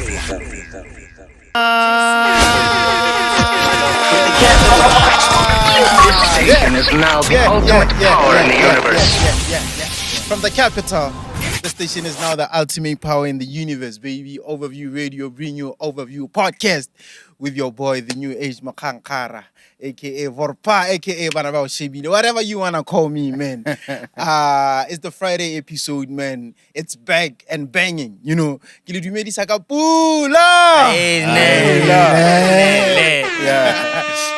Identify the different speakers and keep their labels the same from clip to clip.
Speaker 1: This station is now the ultimate power in the universe.
Speaker 2: From the capital, the station is now the ultimate power in the universe, baby. Overview Radio, bring you Overview Podcast with your boy, the new age Makankara, aka Vorpa, aka Banabao Shebine, whatever you wanna call me, man. It's the Friday episode, man. It's back and banging, you know. Kilidumedi Sakapula!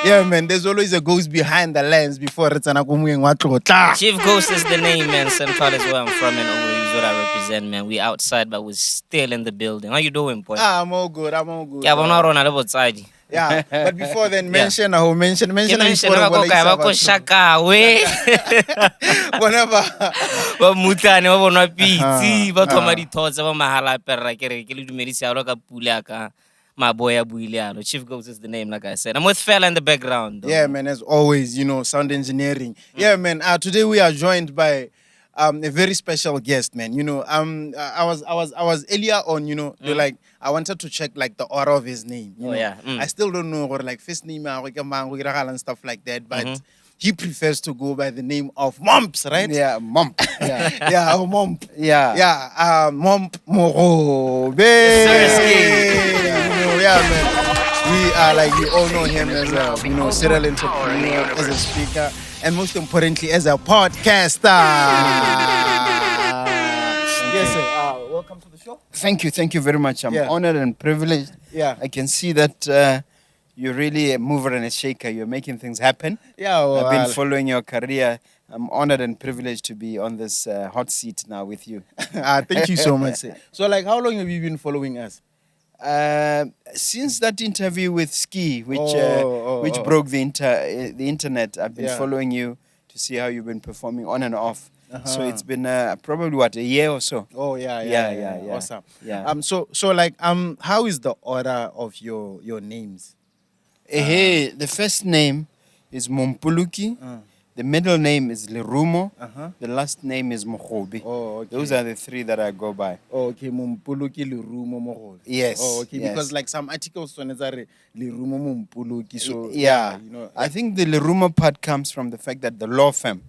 Speaker 2: Yeah, man. There's always a ghost behind the lens before it's an
Speaker 3: Chief Ghost is the name, man. Central is where I'm from and Overview is what I represent, man. We outside, but we're still in the building. How you doing, boy?
Speaker 2: I'm all good.
Speaker 3: Yeah, but not on a level side.
Speaker 2: Yeah, but before then, mention mention
Speaker 3: before shaka we.
Speaker 2: Whenever
Speaker 3: Ba mutane ba bona pitsi ba thoma di thotse ba mahala perra kere ke le dumedisi a lo ka pula ka maboya buileano. Chief Ghost is the name, like I said. I'm with Fella in the background, though.
Speaker 2: Yeah, man, as always, you know, sound engineering. Yeah, man. Today we are joined by a very special guest, man. You know, I was earlier on, you know, like I wanted to check like the order of his name. You know?
Speaker 3: Yeah.
Speaker 2: I still don't know or like first name and stuff like that, but he prefers to go by the name of Momps, right?
Speaker 4: Yeah, Momp.
Speaker 2: Yeah, Momp.
Speaker 4: Yeah.
Speaker 2: Yeah, Momp Mogobe. Yeah, man. We are like, we all know him as a, you know, serial entrepreneur, as a speaker, and most importantly, as a podcaster. Yes, sir. Welcome to the show.
Speaker 4: Thank you very much. I'm honored and privileged.
Speaker 2: Yeah.
Speaker 4: I can see that you're really a mover and a shaker. You're making things happen.
Speaker 2: Yeah, well,
Speaker 4: I've been following your career. I'm honored and privileged to be on this hot seat now with you.
Speaker 2: Thank you so much, sir. So, like, how long have you been following us?
Speaker 4: Since that interview with Ski, which broke the internet, I've been following you to see how you've been performing on and off. So it's been probably a year or so.
Speaker 2: Oh yeah. Awesome.
Speaker 4: Yeah.
Speaker 2: So like how is the order of your names?
Speaker 4: The first name is Mompoloki. The middle name is Lerumo. The last name is Mogobe.
Speaker 2: Oh, okay.
Speaker 4: Those are the three that I go by.
Speaker 2: Oh, okay, Mompoloki, Lerumo, Mogobe.
Speaker 4: Yes.
Speaker 2: Oh, okay,
Speaker 4: yes.
Speaker 2: because like some articles on it are Lerumo Mompoloki. So
Speaker 4: yeah,
Speaker 2: you know.
Speaker 4: I think the Lerumo part comes from the fact that the law firm,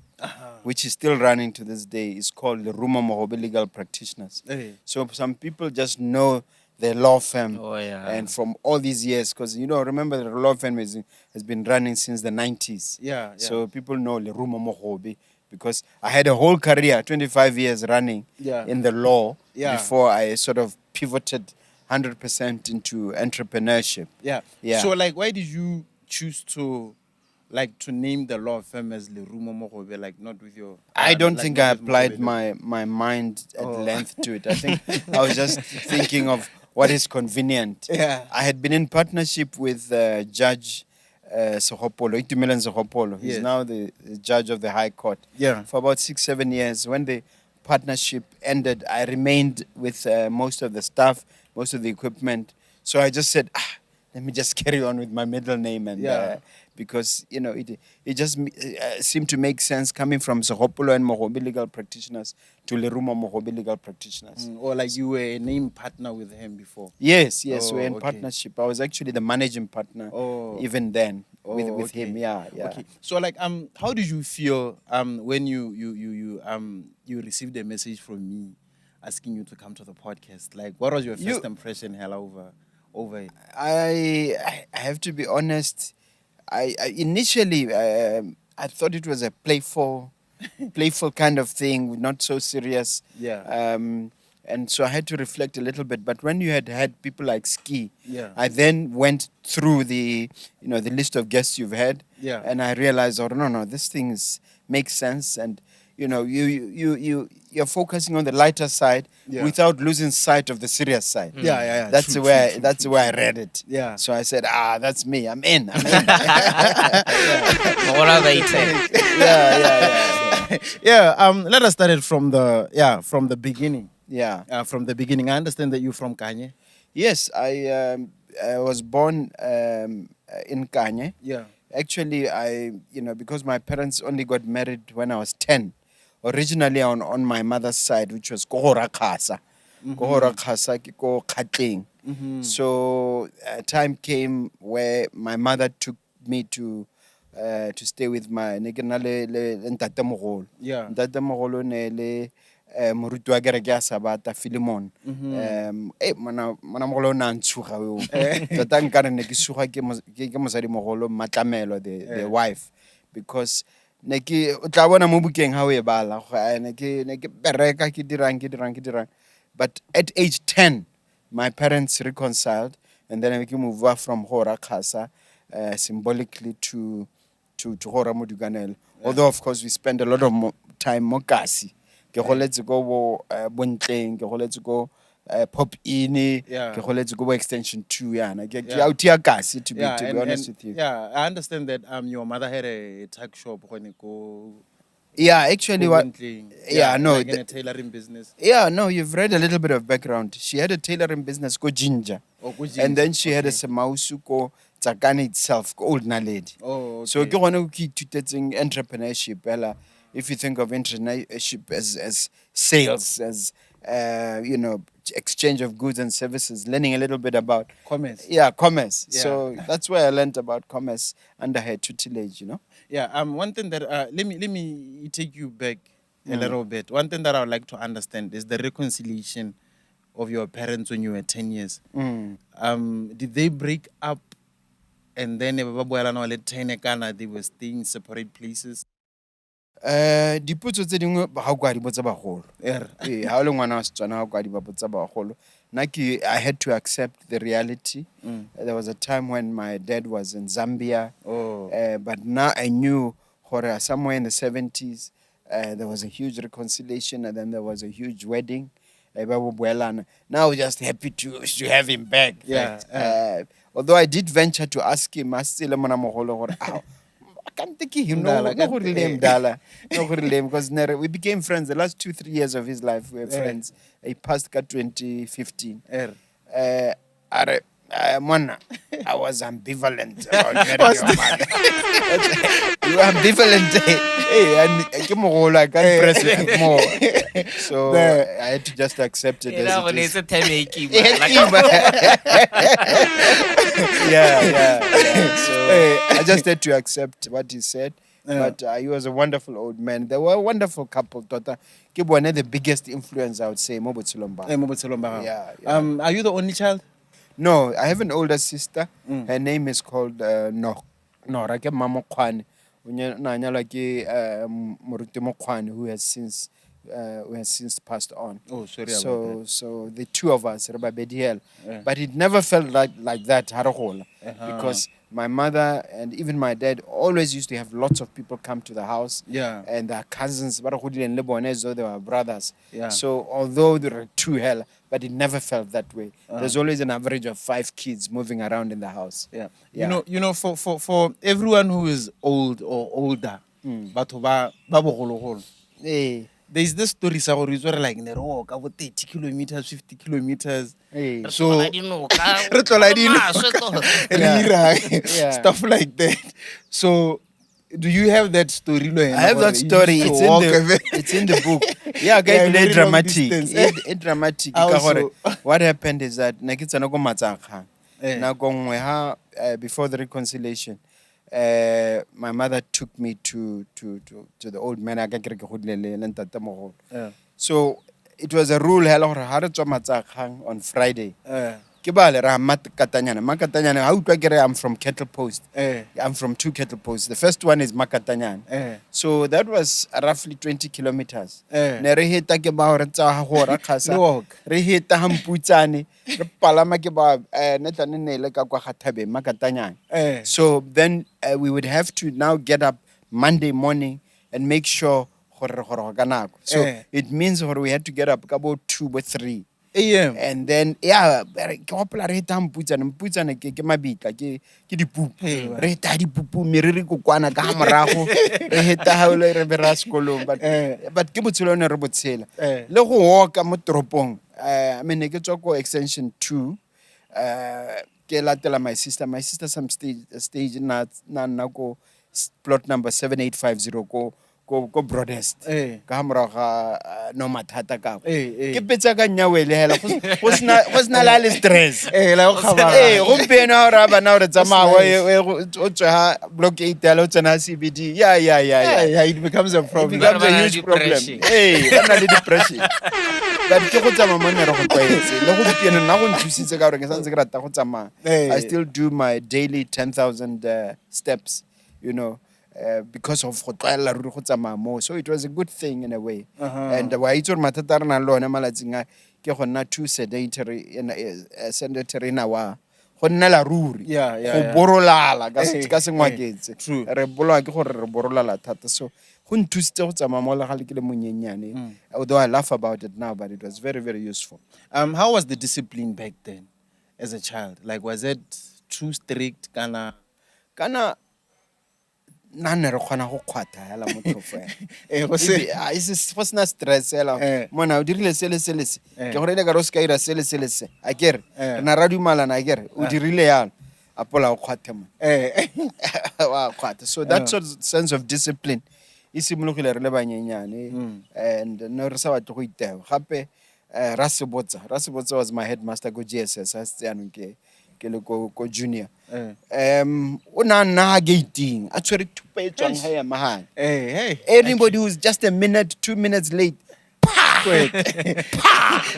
Speaker 4: which is still running to this day, is called Lerumo Mogobe Legal Practitioners.
Speaker 2: Hey.
Speaker 4: So some people just know the law firm.
Speaker 3: Oh, yeah.
Speaker 4: And from all these years, because, you know, remember the law firm has been running since the 90s.
Speaker 2: Yeah.
Speaker 4: So people know Lerumo Mogobe because I had a whole career, 25 years running in the law before I sort of pivoted 100% into entrepreneurship.
Speaker 2: Yeah. So like, why did you choose to name the law firm as Lerumo Mogobe, like not with your...
Speaker 4: I don't
Speaker 2: like
Speaker 4: think
Speaker 2: not
Speaker 4: I
Speaker 2: with
Speaker 4: applied
Speaker 2: Mogobe,
Speaker 4: my mind at length to it. I think I was just thinking of what is convenient.
Speaker 2: Yeah.
Speaker 4: I had been in partnership with Judge Sehopolo, Itumeleng Sehopolo. He's now the judge of the High Court.
Speaker 2: Yeah.
Speaker 4: For about 6-7 years. When the partnership ended, I remained with most of the staff, most of the equipment. So I just said, let me just carry on with my middle name and because, you know, it just seemed to make sense coming from Sehopolo and Mogobe Legal Practitioners to Lerumo Mogobe Legal Practitioners.
Speaker 2: Or like you were a name partner with him before?
Speaker 4: Yes, we're in partnership. I was actually the managing partner even then with him. Yeah.
Speaker 2: Okay. So like how did you feel when you received a message from me asking you to come to the podcast? Like, what was your first impression over it?
Speaker 4: I have to be honest. I initially I thought it was a playful kind of thing, not so serious.
Speaker 2: Yeah.
Speaker 4: And so I had to reflect a little bit. But when you had people like Ski,
Speaker 2: Yeah.
Speaker 4: I then went through the list of guests you've had, and I realized, no, this thing makes sense, and you know, you're focusing on the lighter side without losing sight of the serious side.
Speaker 2: Yeah.
Speaker 4: That's where I read it.
Speaker 2: Yeah.
Speaker 4: So I said, that's me. I'm in.
Speaker 3: What are they saying?
Speaker 4: Yeah.
Speaker 2: Let us start it from the beginning.
Speaker 4: Yeah.
Speaker 2: From the beginning. I understand that you're from Kanye.
Speaker 4: Yes, I was born in Kanye.
Speaker 2: Yeah.
Speaker 4: Actually, because my parents only got married when I was 10. Originally on my mother's side, which was Kohora Kasa. ko hora khasa ke ko khatleng. So time came where my mother took me to stay with my ntate mogolo.
Speaker 2: Yeah.
Speaker 4: Ntate mogolo ne le moruti wa kereke ya Sabata Philemon. Mana mogolo o na ntshuga o. Tota nkare ne ke suga ke mosadi mogolo Matlamelo, the wife, because ne ke o tla bona mo bukeng ha o e bala ne ke bereka ke dirang. But at age 10 my parents reconciled, and then we moved from Hora Khasa symbolically to Hora Moduganel. Although of course we spend a lot of time Mokasi. Ke goletse go bo Bontleng, ke goletse go Pop Ini, ke goletse go extension 2 yana. Ke out here Kasi to be honest with you.
Speaker 2: Yeah, I understand that your mother had a tuck shop when you go.
Speaker 4: Yeah, actually what no,
Speaker 2: like in a tailoring business.
Speaker 4: Yeah, no, you've read a little bit of background. She had a tailoring business called Ginger. And then she had a Semausu called Tsakane itself, called Old Naledi.
Speaker 2: Oh, okay.
Speaker 4: So, entrepreneurship, Bella, if you think of entrepreneurship as sales, as, exchange of goods and services, learning a little bit about
Speaker 2: commerce.
Speaker 4: Yeah, commerce.
Speaker 2: Yeah.
Speaker 4: So that's where I learned about commerce under her tutelage,
Speaker 2: Yeah, one thing that, let me take you back a little bit. One thing that I would like to understand is the reconciliation of your parents when you were 10 years. Did they break up and then they were staying in separate places?
Speaker 4: Dipotso tse dingwe ha kwa di botsa bagolo. Ha o le ngwana wa Setswana ha kwa di botsa bagolo. I had to accept the reality. There was a time when my dad was in Zambia. But now I knew somewhere in the 70s there was a huge reconciliation, and then there was a huge wedding. Now we're just happy to have him back. Although I did venture to ask him, I can't think him. Because we became friends. The last 2-3 years of his life, we were friends. He passed 2015. I was ambivalent about marrying your mother. You were ambivalent. I can't press it more. So I had to just accept it as it is. So I just had to accept what he said. But he was a wonderful old man. They were a wonderful couple. Tota. The biggest influence, I would say, Mobotsholomba.
Speaker 2: Are you the only child?
Speaker 4: No, I have an older sister. Her name is called Nora ke Mama Kwane. Moruti Mokwane, who has since passed on.
Speaker 2: Oh, sorry.
Speaker 4: So the two of us, but it never felt like that, because my mother and even my dad always used to have lots of people come to the house. And their cousins, they were brothers. So although there were two but it never felt that way. There's always an average of 5 kids moving around in the house.
Speaker 2: You know, for everyone who is old or older, there's this story like walk about 30 kilometers, 50 kilometers. So stuff like that. So do you have that story?
Speaker 4: I have that story. It's in the book. Yeah, it's dramatic. It's dramatic. What happened is that before the reconciliation, my mother took me to the old man. So it was a rule on Friday. I'm from Kettle Post. I'm from 2 Kettle Posts. The first one is Makatanyan. So that was roughly 20 kilometers. So then we would have to now get up Monday morning and make sure. So it means we had to get up about 2 or 3
Speaker 2: AM.
Speaker 4: And then extension 2 my sister some stage plot number 7850 ko broadest ka morago ga no mathata ka
Speaker 2: Eh.
Speaker 4: ke petsa ka nyawele hela go sna la le stress
Speaker 2: la go khabara
Speaker 4: gompieno ga re bana gore tsamaya o tswa block 8 ya lo tsena CBD
Speaker 2: yeah, it becomes a
Speaker 4: it
Speaker 2: problem.
Speaker 4: becomes a huge problem ba na le depression but ke go tsamaya mo nne re go tlwaetse le gompieno nna go nthusitse ka gore ke santse ke rata go tsamaya I still do my daily 10,000 steps, you know, because of go tlwaela ruri go tsamaya mo. So it was a good thing in a way. And wa itse gore mathata re na le one malatsing a ke go nna too sedentary in our go nnela ruri go borolala ka sengwaketse re bolwa ke gore re borolala thata. So go nthusitse go tsamaya mo le ga le ke le monyenyane, although I laugh about it now, but it was very, very useful.
Speaker 2: How was the discipline back then as a child? Like, was it too strict? Kana
Speaker 4: nna re kgona go kgwatha hela motlhofo go sena stress hela mona o dirile sele ke gore ile ka ro ska ira sele se a kere na ra dumalana a kere o dirile yana apola o kgwathe mo wa kgwatha. So that sort of sense of discipline e simologile re le banyenyane and no re sa batle go iteo gape. Rasibotsa was my headmaster go GSS as tseanong ke le ko junior o na nna gating a tshwere thupa e tswang ha ya mahane anybody who's just a minute 2 minutes late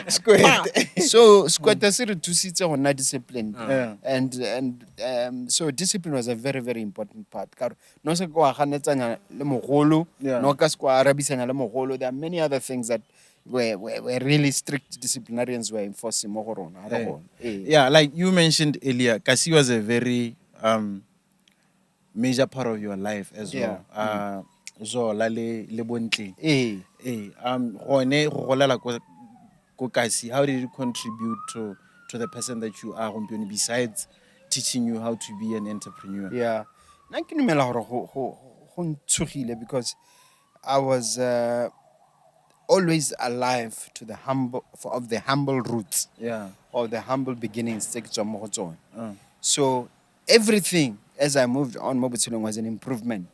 Speaker 4: squat. So squat se re thusitse go nna discipline and so discipline was a very, very important part ka no se go ganetsanya le mogolo no ka se go arabisana le mogolo. There are many other things that where really strict disciplinarians were enforcing more.
Speaker 2: Yeah, like you mentioned earlier, Kasi was a very major part of your life as well. So le bontle. Kasi, how did it contribute to the person that you are besides teaching you how to be an entrepreneur?
Speaker 4: Yeah, na ke numela gore go ntshogile because I was always alive to the humble roots or the humble beginnings. So everything as I moved on was an improvement.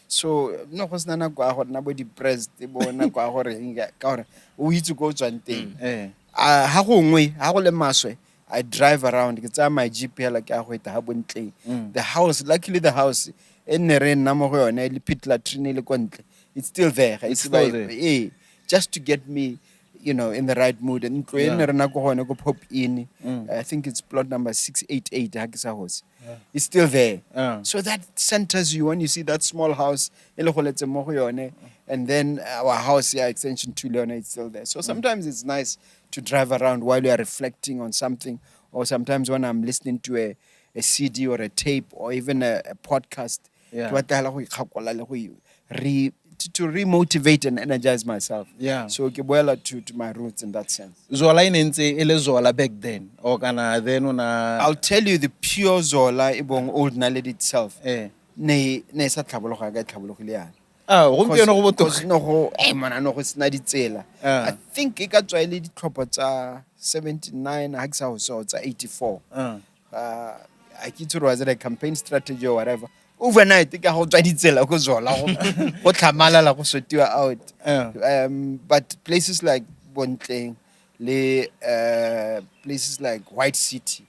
Speaker 4: So no go sna go a gore na bo depressed bona go a gore ka gore o itse go tswang teng ha gongwe ha go le maswe I drive around ke tsa my Jeep hela ke a go eta ha bontle the house, luckily the house en re nna mo go yone le pit latrine le kontle, it's still there.
Speaker 2: It's still there.
Speaker 4: Just to get me, you know, in the right mood. And go pop in. I think it's plot number 688 Hakisa house. It's still there. So that centers you when you see that small house and then our house here, extension 2 Leona, it's still there. So sometimes it's nice to drive around while you are reflecting on something, or sometimes when I'm listening to a CD or a tape or even a podcast to re-motivate and energize myself. So Kibuela to my roots in that sense.
Speaker 2: Zola Zola back then. Or then
Speaker 4: I'll tell you the pure Zola ibong old Naledi itself. Ne sa tlhabologa ga tlhabologileana. I think it got to a lady 79 or 84. I think it was a campaign strategy or whatever. Overnight, I got to ditsela go zola go tlamala la go sotiwa out. But places like Bontleng, places like White City,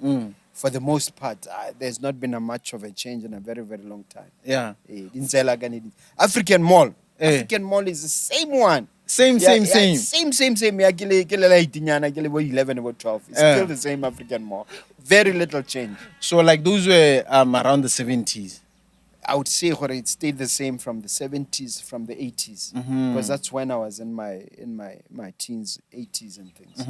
Speaker 4: for the most part, there's not been much of a change in a very, very long time. African Mall. African Mall is the same one.
Speaker 2: Same.
Speaker 4: Same. Yeah, 11 or 12. It's still the same African Mall. Very little change.
Speaker 2: So like those were around the 70s.
Speaker 4: I would say it stayed the same from the 70s, from the 80s, because that's when I was in my teens, 80s and things.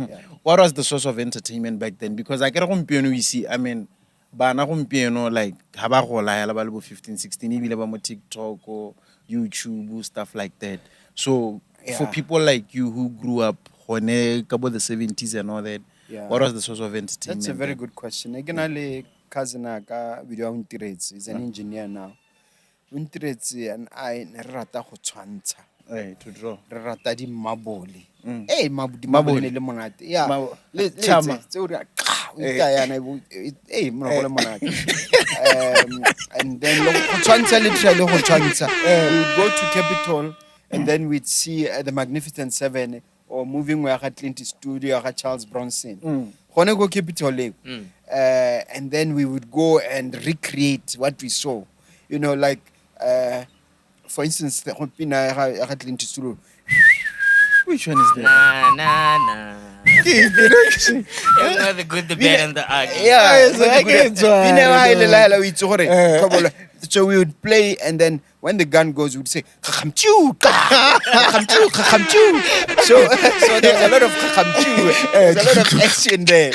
Speaker 2: What was the source of entertainment back then? Because I get we see, I mean, bana like haba gola ya ba 15, 16, ebile ba mo TikTok or YouTube, stuff like that. So for people like you who grew up about the 70s and all that, what was the source of entertainment?
Speaker 4: That's a very good question. Again, cousin video is an engineer now. Untiretsi and I rata go tshwantsha
Speaker 2: to draw
Speaker 4: re rata di mabole mabole le monate le tse o Hey, and then literally we would go to Capitol, and then we'd see the Magnificent Seven, or moving where at Clint Studio, at Charles Bronson. Go Capitol, and then we would go and recreate what we saw. You know, like for instance, the at Clint Studio.
Speaker 2: Which one is that?
Speaker 3: Nah. The good, the bad, and the ugly.
Speaker 4: Yeah,
Speaker 2: Yeah.
Speaker 4: so we would play, and then when the gun goes, we would say "Kakamchu, kakamchu, kakamchu." So there's a lot of kakamchu. There's a lot of action there.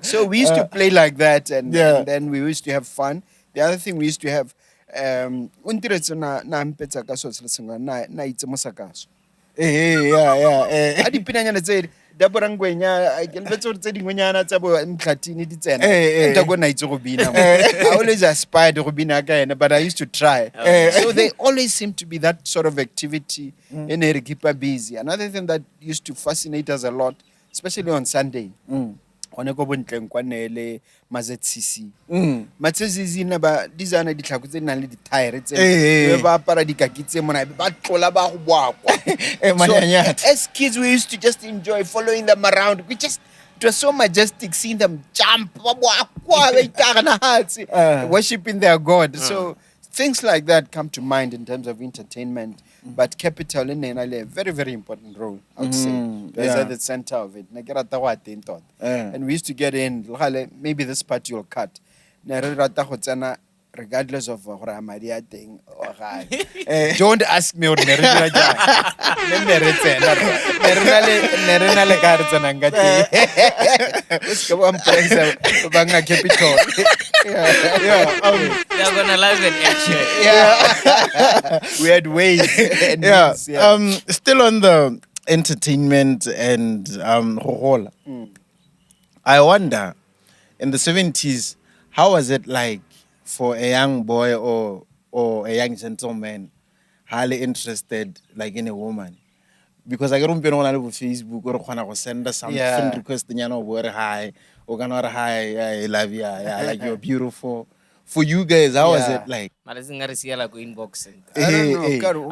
Speaker 4: So we used to play like that, and then we used to have fun. The other thing we used to have, I always aspired to be again, but I used to try. So they always seem to be that sort of activity in here, keep her busy. Another thing that used to fascinate us a lot, especially on Sunday. Mazetsisi. Mazetsisi naba dizana di tlhako tse nang le di tire tse. Ba apara di kaki tse mona ba tlola ba go bwakwa. So as kids we used to just enjoy following them around. It was so majestic seeing them jump, worshiping their God. So things like that come to mind in terms of entertainment. But Capital in a very, very important role, I would say. They're at the center of it. And we used to get in, maybe this part you'll cut. Regardless of what I'm thing. Don't ask me what
Speaker 3: They're gonna love it, actually.
Speaker 4: We had ways. And means,
Speaker 2: Still on the entertainment and I wonder, in the 70s, how was it like for a young boy or a young gentleman highly interested like in a woman? Because I get on Facebook or send us some friend request hi, or hi, I love you, I like you're beautiful. For you guys, how was it like?
Speaker 3: Inboxing.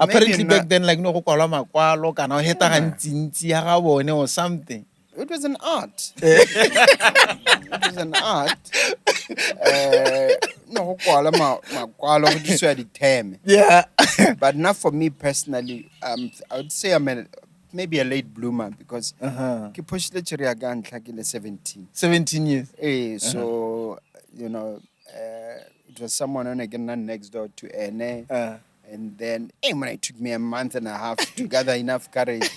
Speaker 2: Apparently back then, like no or something.
Speaker 4: It was an art. It was an art.
Speaker 2: Yeah.
Speaker 4: But not for me personally. I would say I'm maybe a late bloomer because ke pushile
Speaker 2: 17 years.
Speaker 4: So you know, it was someone on again next door to Ene. And then when it took me a month and a half to gather enough courage.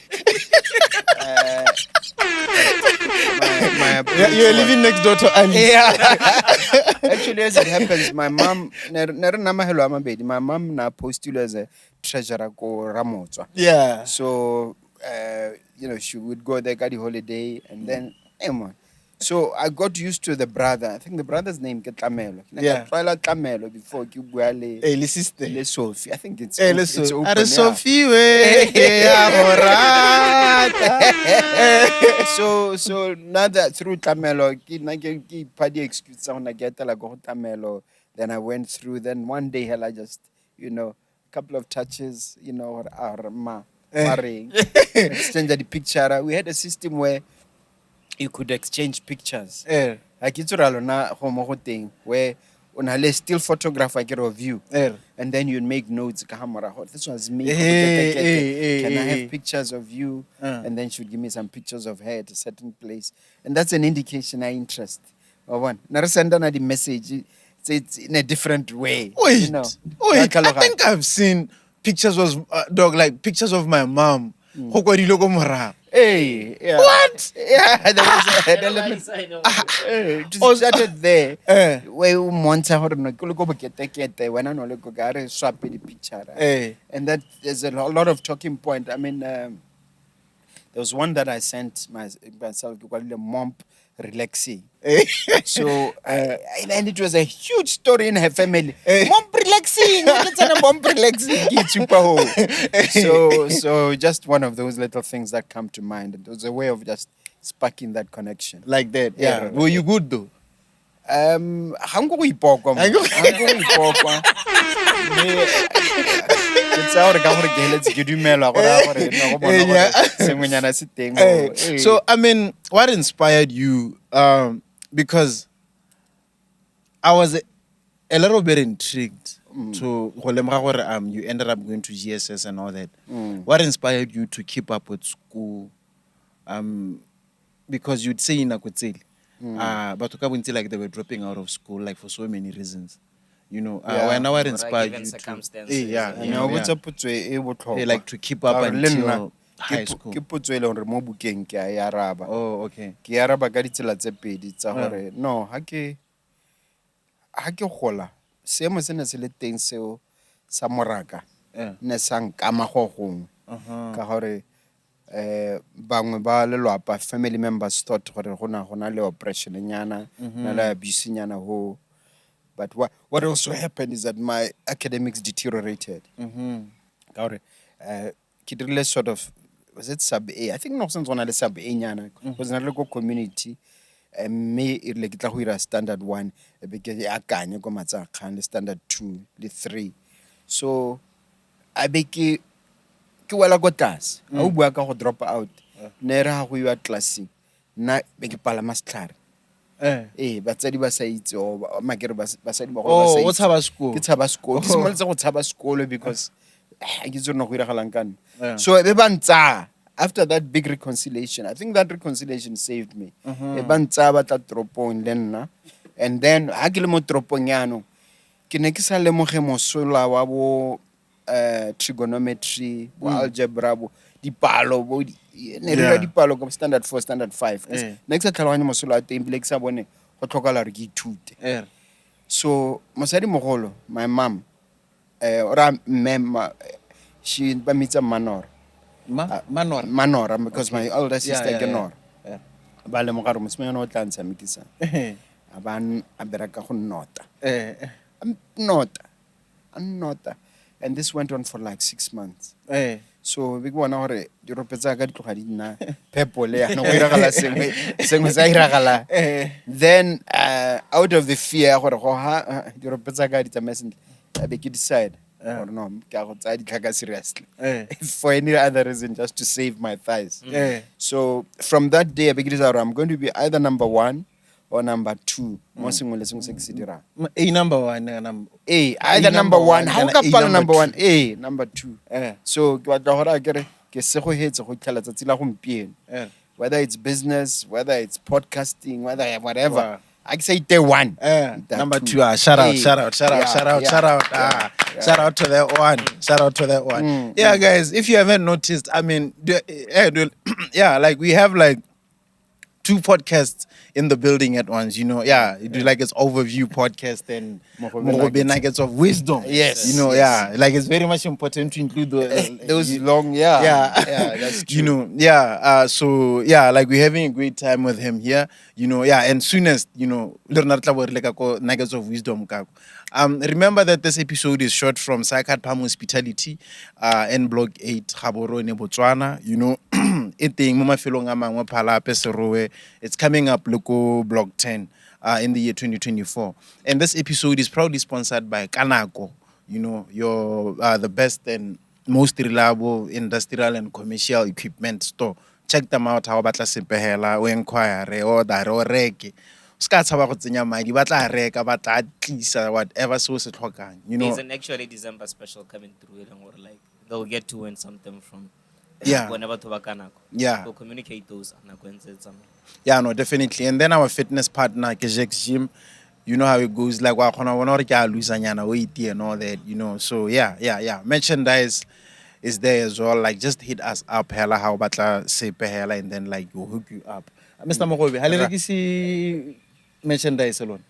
Speaker 2: You're living next door to Ali.
Speaker 4: Yeah. Actually, as it happens, my mom, my mom now posted as a treasurer go Ramotswa.
Speaker 2: Yeah.
Speaker 4: So, you know, she would go there, got the holiday, and then, so I got used to the brother. I think the brother's name is Tlamelo.
Speaker 2: Yeah.
Speaker 4: Tlamelo before
Speaker 2: Le sister.
Speaker 4: Le Sophie. I think it's
Speaker 2: open.
Speaker 4: Are
Speaker 2: Sophie
Speaker 4: So now that through Tlamelo, I party excuse on I get like Tlamelo. Then I went through. Then one day hell I just, you know, a couple of touches, you know, exchange the picture. We had a system where you could exchange pictures. Like it's a homo thing where on a still photograph I get of you. And then you'd make notes. This was me. Can I have pictures of you? And then she would give me some pictures of her at a certain place. And that's an indication I interest. Or one. Now send the message. It's in a different way.
Speaker 2: Wait,
Speaker 4: you know?
Speaker 2: I think I've seen pictures like pictures of my mom.
Speaker 4: Hey, yeah.
Speaker 2: What?
Speaker 4: Yeah, there was an element. It started there. Where Monta when I know go swap the picture. And that there's a lot of talking point. I mean, there was one that I sent myself called the Momp relaxing. So and it was a huge story in her family. Momp relaxing. Momp relaxing. So just one of those little things that come to mind. It was a way of just sparking that connection.
Speaker 2: Like that. Yeah.
Speaker 4: Yeah.
Speaker 2: Were you good though?
Speaker 4: Hango go ipokwa. Hango go ipokwa. Ke tsa hore ka gore ke heletse ke dumelwa gore a gore no go bona gore sengwenyana se teng.
Speaker 2: So I mean, what inspired you? Because I was a little bit intrigued to you ended up going to GSS and all that. What inspired you to keep up with school? Because you'd say in Akutseli, but like they were dropping out of school like for so many reasons. You know, when what inspired you to like to keep up until high school.
Speaker 4: Ke potso ile hore mo bukeng ke a araba.
Speaker 2: Oh, okay.
Speaker 4: Ke araba ka ditsela tse pedi tsa hore no ha ke gola seemo se ne se le teng seo sa moraka ne sang kama go gong ka gore bangwe ba lelapa family members thought gore gona le oppression nyana na le abuse nyana ho. But what also happened is that my academics deteriorated. Ka gore ke dirile sort of, was it sub A? I think no sense one sub A nyana because na le go community me e le ke tla go ira standard 1 e be ke akanye go matsakgang le standard 2 le 3. So I be ke wela go tlase a o bua ka go drop out ne re ha go iwa classing na be ke pala masterare batsadi ba sa itse o makere basadi ba go ba sa itse
Speaker 2: o tshaba school.
Speaker 4: Ke tshaba school ke simolotse go tshaba school because I ke tsone go ira galang kana. So e ba ntsa after that big reconciliation, I think that reconciliation saved me. E ba ntsa ba tla tropong le nna, and then ha ke le mo tropong yano ke ne ke sa lemoge mosola wa bo trigonometry, bo algebra, bo dipalo, bo ne re dipalo go standard 4 standard 5. Next sa tlhaloganya mosola wa teng bile ke sa bone go tlhokala re ke ithute. So mosadi mogolo, my mom ora mem she ba mitsa Manor. Manor because my older sister ke Nor. Ba le mogare mosimanyana o tla ntsha mikisa. Aban aberaka go nota. Nota. And this went on for like 6 months. So big one hore di ropetsa ka ditloga di nna pepole ya no iragala sengwe sa iragala. Then out of the fear gore go ha di ropetsa ka di tsameseng I be decide or no ke go tsa di tlhaka seriously for any other reason just to save my thighs. So from that day I be decide I'm going to be either number 1 or number 2 mo sengwe le sengwe se ke se dirang.
Speaker 2: Number 1
Speaker 4: either number 1 how ka pala number 1 number 2 so ke batla gore a kere ke se go hetse go tlhala tsatsi la gompieno whether it's business, whether it's podcasting, whether whatever. I can say day 1
Speaker 2: number 2 shout out to that one. Shout out to that one. Yeah, guys, if you haven't noticed, I mean like we have like 2 podcasts in the building at once, you know. You do like its overview podcast and Mogobe Nuggets of Wisdom.
Speaker 4: Yes.
Speaker 2: You know, like it's very much important to include
Speaker 4: those long, that's true.
Speaker 2: You know, so like we're having a great time with him here, you know, and soonest, you know, Nuggets of Wisdom. Remember that this episode is shot from Saikat Palm Hospitality in Block 8, Gaboro in Botswana, you know. It's coming up local Block 10 in the year 2024. And this episode is proudly sponsored by Kanako, you know, your the best and most reliable industrial and commercial equipment store. Check them out, how batla sepehela o inquire or da ro reke. Ska tshaba go tsenya madi batla reka batla tlisa whatever so se tlhokang, you know.
Speaker 3: There's an actually December special coming through or like they'll get to win something from whenever to Bakanako. We'll communicate those no, definitely. And then our fitness partner Kejek's Gym, you know how it goes, like wa khona bona re ka lose anyana weight and all that, you know. So merchandise is there as well. Like just hit us up hela how batla sepe hela and then like we'll hook you up. Mr. Mogobe, ha le rekisi merchandise alone?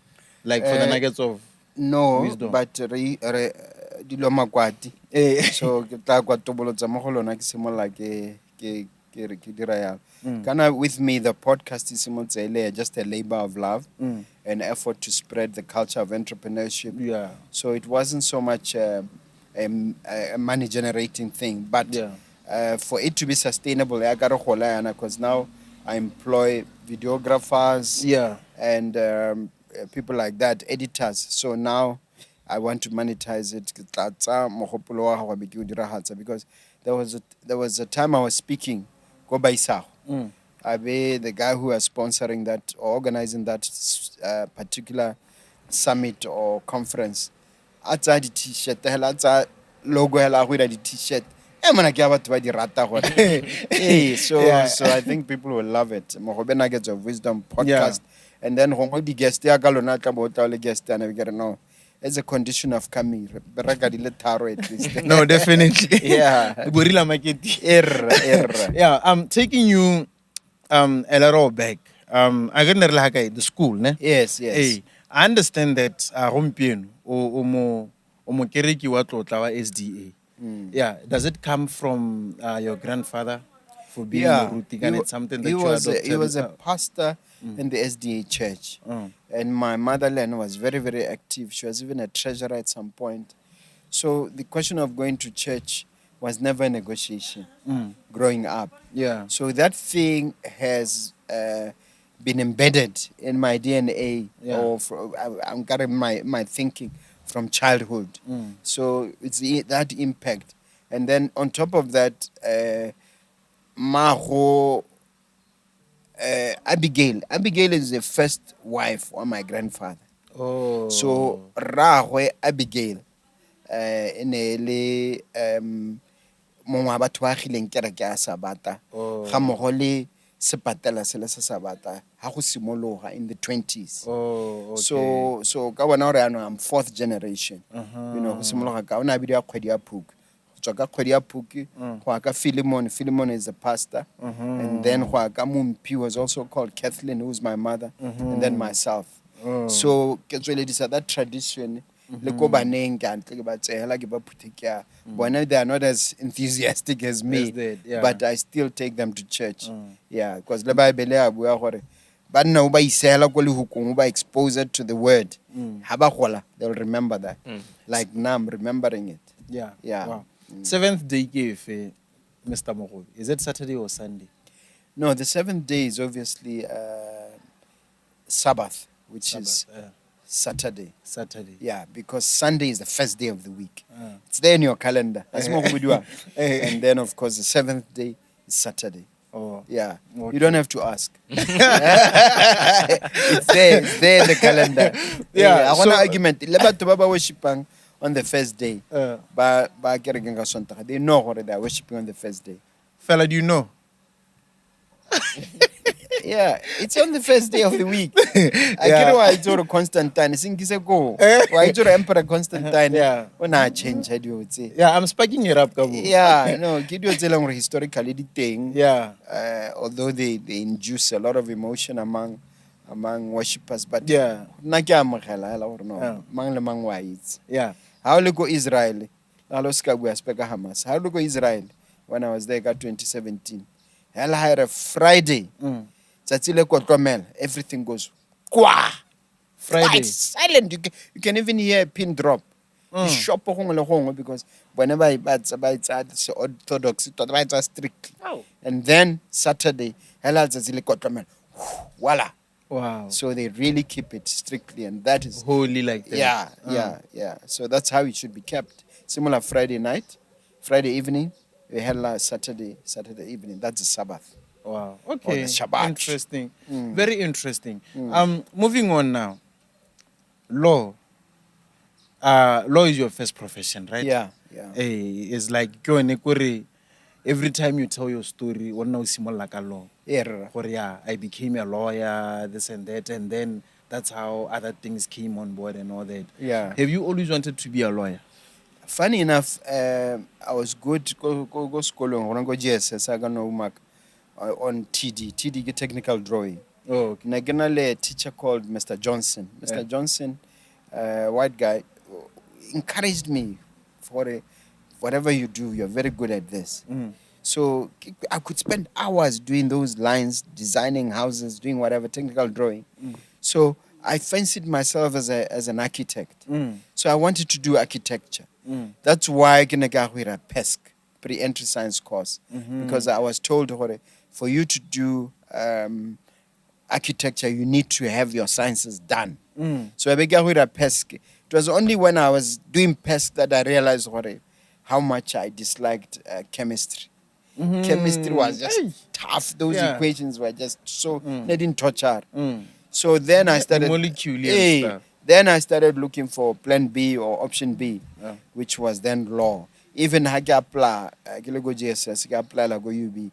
Speaker 3: Like for the Nuggets of Wisdom.
Speaker 4: But dilo makwati so ke tla kwa tobolotsa mo go lona ke simolla ke dira ya kana with me the podcast is just a labor of love, an effort to spread the culture of entrepreneurship. So it wasn't so much a money generating thing, but for it to be sustainable I got to because now I employ videographers.
Speaker 2: Yeah.
Speaker 4: And people like that, editors. So now I want to monetize it. Because there was a time I was speaking, go by Sao. The guy who was sponsoring that or organizing that particular summit or conference. Outside the t-shirt, logo the t-shirt. Hey, so I think people will love it. Mogobe Nuggets of Wisdom podcast. And then the guest guest and we get no. It's a condition of coming. At least.
Speaker 2: No, definitely.
Speaker 4: Yeah.
Speaker 2: Gorilla market.
Speaker 4: Yeah.
Speaker 2: I'm taking you a little back. I get the school, ne?
Speaker 4: Yes.
Speaker 2: Hey, I understand that gompieno o mo kereki wa tlotla wa SDA. Yeah, does it come from your grandfather for being Moruti? And it's something that you adopted?
Speaker 4: He was a pastor in the SDA church. And my motherland was very, very active. She was even a treasurer at some point. So the question of going to church was never a negotiation growing up.
Speaker 2: Yeah.
Speaker 4: So that thing has been embedded in my DNA I'm getting my thinking from childhood. So it's that impact. And then on top of that, Maho Abigail is the first wife of my grandfather.
Speaker 2: Oh.
Speaker 4: So Rahwe Abigail ene mongwe wa batho ba agileng kereke ya Sabata ga mmogo le sepatela se le sa Sabata ha go simologa in the 20s.
Speaker 2: Oh, okay.
Speaker 4: So ka bona gore I'm fourth generation. You know, go simologa ka ona bidi ya kgwedi ya Phuku. Go ka kgwedi ya Phuku go ka Philemon is the pastor. And then go ka Momp was also called Kathleen, who's my mother, and then myself. So ke tsweledisa that tradition. They are not as enthusiastic as me, but I still take them to church. Yeah, because the Bible but now by exposed to the word. They'll remember that. Like now I'm remembering it.
Speaker 2: Yeah.
Speaker 4: Wow.
Speaker 2: Seventh day gave Mr. Mogobe. Is it Saturday or Sunday?
Speaker 4: No, the seventh day is obviously Sabbath, which is Saturday. Yeah, because Sunday is the first day of the week. It's there in your calendar. And then, of course, the seventh day is Saturday.
Speaker 2: Oh.
Speaker 4: Yeah.
Speaker 2: Okay.
Speaker 4: You don't have to ask. It's there in the calendar.
Speaker 2: Yeah.
Speaker 4: I want an argument. Baba worshiping on the first day. They know what they are worshiping on the first day.
Speaker 2: Fella, do you know?
Speaker 4: Yeah, it's on the first day of the week. I get why I told Constantine. I think he's a go. Why I told Emperor Constantine.
Speaker 2: Yeah.
Speaker 4: When I change, I do would say.
Speaker 2: Yeah, I'm spiking it up, Kabu.
Speaker 4: Yeah, no, give you tell historically the thing.
Speaker 2: Yeah.
Speaker 4: Although they induce a lot of emotion among worshippers, but
Speaker 2: yeah.
Speaker 4: Yeah. How do you go Israel? How do you go Israel? When I was there, got 2017. Hell, I had a Friday. Everything goes
Speaker 2: Friday.
Speaker 4: Quite silent. You can even hear a pin drop. Shop because whenever it's orthodox, it's strict. And then Saturday, voila.
Speaker 2: Wow.
Speaker 4: So they really keep it strictly, and that is
Speaker 2: holy like that.
Speaker 4: Yeah. So that's how it should be kept. Similar Friday night, Friday evening, we had Saturday evening. That's the Sabbath.
Speaker 2: Wow. Okay.
Speaker 4: Or the Shabbat.
Speaker 2: Interesting. Very interesting. Moving on now. Law. Law is your first profession, right?
Speaker 4: Yeah.
Speaker 2: It's like every time you tell your story, one now simple like a law. Yeah, I became a lawyer, this and that, and then that's how other things came on board and all that.
Speaker 4: Yeah.
Speaker 2: Have you always wanted to be a lawyer?
Speaker 4: Funny enough, I was good go school on GSS. I got no on TD technical drawing.
Speaker 2: Oh, okay.
Speaker 4: Naganale teacher called Mr. Johnson. Mr. Johnson, white guy, encouraged me for whatever you do, you're very good at this. So I could spend hours doing those lines, designing houses, doing whatever, technical drawing. So I fancied myself as an architect. So I wanted to do architecture. That's why I got a PESC, pre-entry science course, because I was told for you to do architecture, you need to have your sciences done. So I began with a PESC. It was only when I was doing PESC that I realized how much I disliked chemistry. Chemistry was just tough. Those equations were just so they didn't touch her. So then I started
Speaker 2: stuff.
Speaker 4: Then I started looking for plan B or option B, which was then law. Even I apply GSS, I apply like UB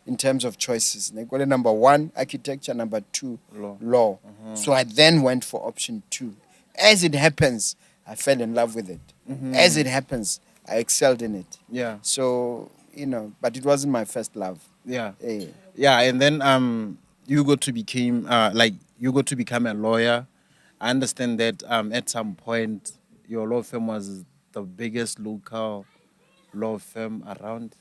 Speaker 4: in terms of choices. I got number 1, architecture, number 2, law. So I then went for option 2. As it happens, I fell in love with it. As it happens, I excelled in it.
Speaker 2: Yeah.
Speaker 4: So, but it wasn't my first love.
Speaker 2: Yeah. Yeah, and then you got to become a lawyer. I understand that at some point your law firm was the biggest local law firm around.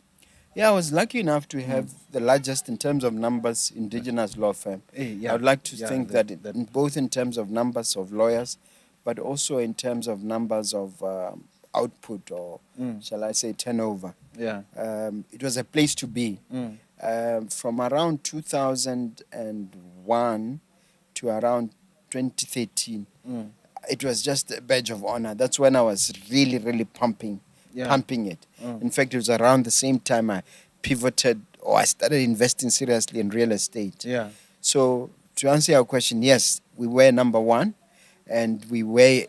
Speaker 4: Yeah, I was lucky enough to have the largest in terms of numbers indigenous law firm. I would like to think that both in terms of numbers of lawyers, but also in terms of numbers of output or shall I say turnover.
Speaker 2: Yeah.
Speaker 4: It was a place to be. From around 2001 to around 2013, it was just a badge of honor. That's when I was really, really pumping it. In fact, it was around the same time I pivoted or I started investing seriously in real estate.
Speaker 2: Yeah.
Speaker 4: So to answer your question, yes, we were number 1, and we were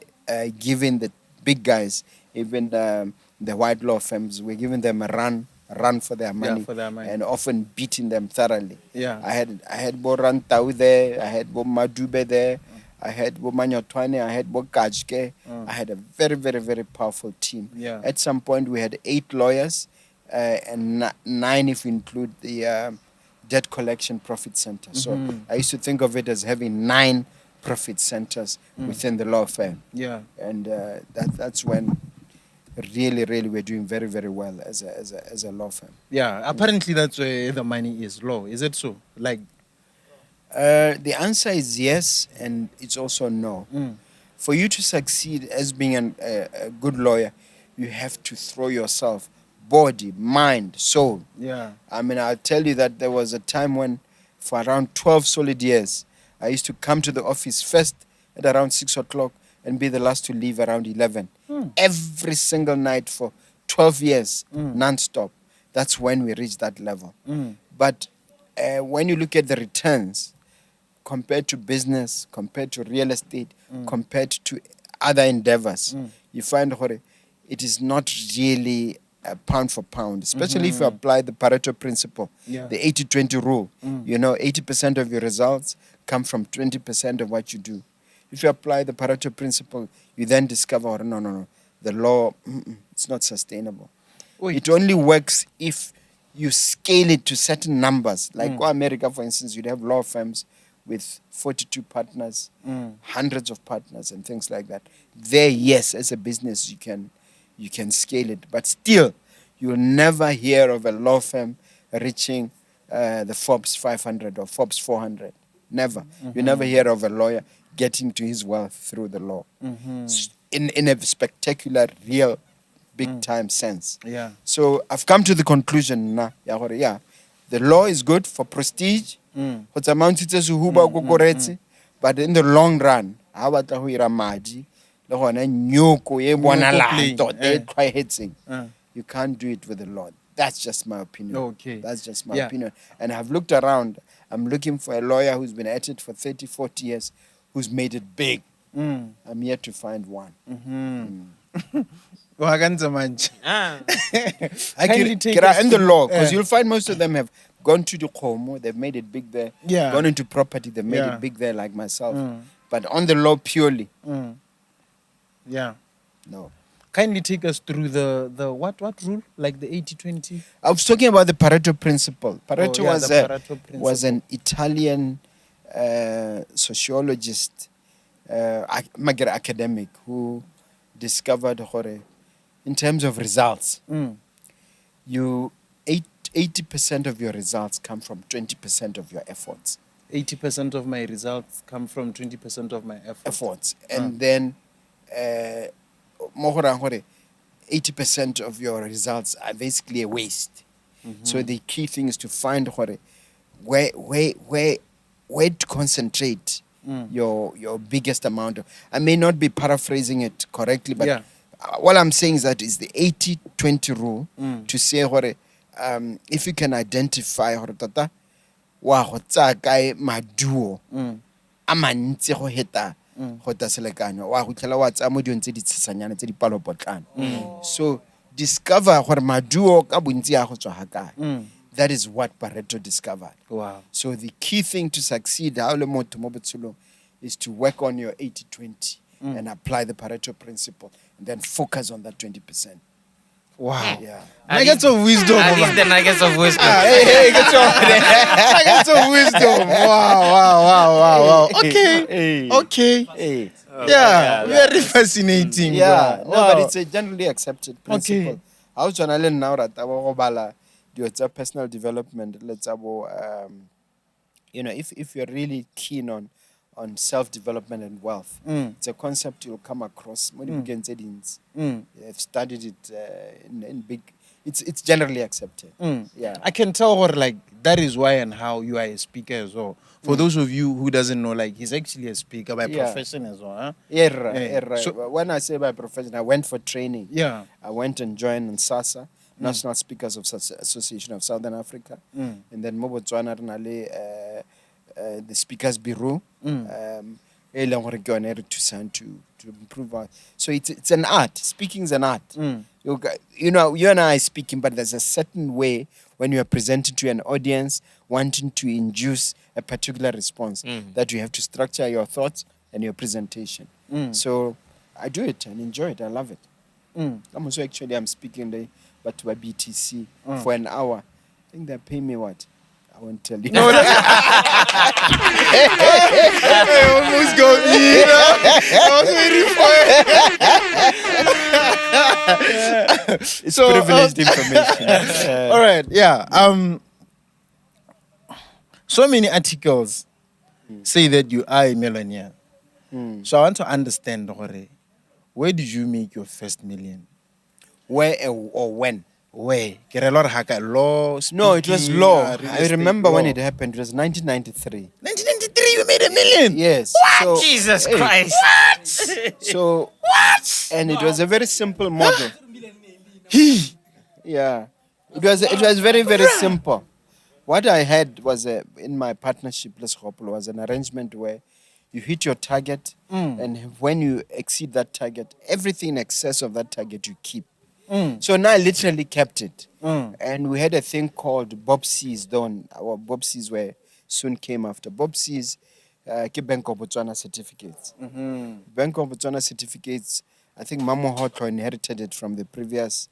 Speaker 4: giving the big guys, even the white law firms, we're giving them a run for their money, and often beating them thoroughly.
Speaker 2: Yeah.
Speaker 4: I had Bo Rantau there, I had Bo Madube there, I had Bo Manyotwane, I had Bo Kajke. I had a very, very, very powerful team.
Speaker 2: Yeah.
Speaker 4: At some point, we had 8 lawyers and 9 if we include the debt collection profit center. So I used to think of it as having 9 profit centers within the law firm.
Speaker 2: Yeah.
Speaker 4: And that's when really, really we're doing very, very well as a law firm.
Speaker 2: Yeah. Apparently that's where the money is, law. Is it so?
Speaker 4: The answer is yes, and it's also no. For you to succeed as being a good lawyer, you have to throw yourself, body, mind, soul.
Speaker 2: Yeah.
Speaker 4: I mean, I'll tell you that there was a time when, for around 12 solid years, I used to come to the office first at around 6 o'clock and be the last to leave around 11. Every single night for 12 years, non-stop. That's when we reached that level. But when you look at the returns, compared to business, compared to real estate, compared to other endeavors, you find it is not really pound for pound, especially if you apply the Pareto principle, the 80-20 rule. 80% of your results come from 20% of what you do. If you apply the Pareto principle, you then discover, no, the law, it's not sustainable. It only works if you scale it to certain numbers. Like America, for instance, you'd have law firms with 42 partners, hundreds of partners and things like that. There, yes, as a business, you can scale it. But still, you'll never hear of a law firm reaching the Forbes 500 or Forbes 400. Never. You never hear of a lawyer getting to his wealth through the law. In a spectacular, real, big-time sense.
Speaker 2: Yeah.
Speaker 4: So I've come to the conclusion now, the law is good for prestige, but in the long run, you can't do it with the law. That's just my opinion.
Speaker 2: Okay.
Speaker 4: That's just my opinion. And I've looked around. I'm looking for a lawyer who's been at it for 30, 40 years, who's made it big. I'm yet to find one.
Speaker 2: In
Speaker 4: the law, because you'll find most of them have gone to the Como, they've made it big there.
Speaker 2: Yeah.
Speaker 4: Gone into property, they've made it big there, like myself. But on the law purely,
Speaker 2: yeah,
Speaker 4: no.
Speaker 2: Kindly take us through the what rule, like the 80-20?
Speaker 4: I was talking about the Pareto principle. Pareto was an Italian sociologist, academic, who discovered in terms of results, 80% of your results come from 20% of your efforts.
Speaker 2: 80% of my results come from 20% of my efforts.
Speaker 4: And then 80% of your results are basically a waste. So the key thing is to find where to concentrate your biggest amount of. I may not be paraphrasing it correctly, but what I'm saying is that is the 80-20 rule to say if you can identify tata wa go tsa kae maduo a mantsi go heta go ta selekanyo wa go tlhela wa tsa mo diong tse di tshitsanyana tse di palopotlana so discover gore maduo ka bontsi a go tswa ha kae. That is what Pareto discovered.
Speaker 2: Wow.
Speaker 4: So the key thing to succeed is to work on your 80-20 and apply the Pareto principle and then focus on that 20%.
Speaker 2: Wow.
Speaker 4: Yeah.
Speaker 2: Nuggets of wisdom.
Speaker 3: At least the nuggets of wisdom.
Speaker 2: Hey, get your nuggets of wisdom. Wow. Okay.
Speaker 4: Hey.
Speaker 2: Yeah, very fascinating.
Speaker 4: Yeah,
Speaker 2: bro.
Speaker 4: no, but it's a generally accepted principle.
Speaker 2: Okay.
Speaker 4: I was trying to learn now that it's a personal development. Let's if you're really keen on self-development and wealth, it's a concept you'll come across. I've studied it in big. It's generally accepted. Yeah,
Speaker 2: I can tell that is why and how you are a speaker as well. For those of you who doesn't know, he's actually a speaker by profession as well. Huh?
Speaker 4: Yeah, right. So, when I say by profession, I went for training.
Speaker 2: Yeah,
Speaker 4: I went and joined NSASA, National Speakers of Association of Southern Africa, and then Motswana the Speakers Bureau. To improve our, so it's an art. Speaking is an art. You and I are speaking, but there's a certain way when you are presenting to an audience wanting to induce a particular response that you have to structure your thoughts and your presentation. So I do it and enjoy it. I love it. I'm also I'm speaking but to a BTC for an hour. I think they pay me what? I won't tell you.
Speaker 2: No, I almost got me. I was waiting for it.
Speaker 4: It's privileged information.
Speaker 2: All right, yeah. So many articles say that you are a millionaire. So I want to understand, where did you make your first million?
Speaker 4: Where or when?
Speaker 2: Where? Law?
Speaker 4: No, it was law. I remember when
Speaker 2: law.
Speaker 4: it happened. It was 1993.
Speaker 2: 1993, you made $1 million?
Speaker 4: Yes.
Speaker 3: What?
Speaker 4: So,
Speaker 3: Jesus Christ.
Speaker 2: What?
Speaker 4: So, what? And it was a very simple model. Yeah. It was very, very simple. What I had was in my partnership, was an arrangement where you hit your target, and when you exceed that target, everything in excess of that target you keep. So now I literally kept it. And we had a thing called Bob C's. Our Bob C's were soon came after. Bob C's, Bank of Botswana certificates. Bank of Botswana certificates, I think Mamo Hotlo inherited it from the previous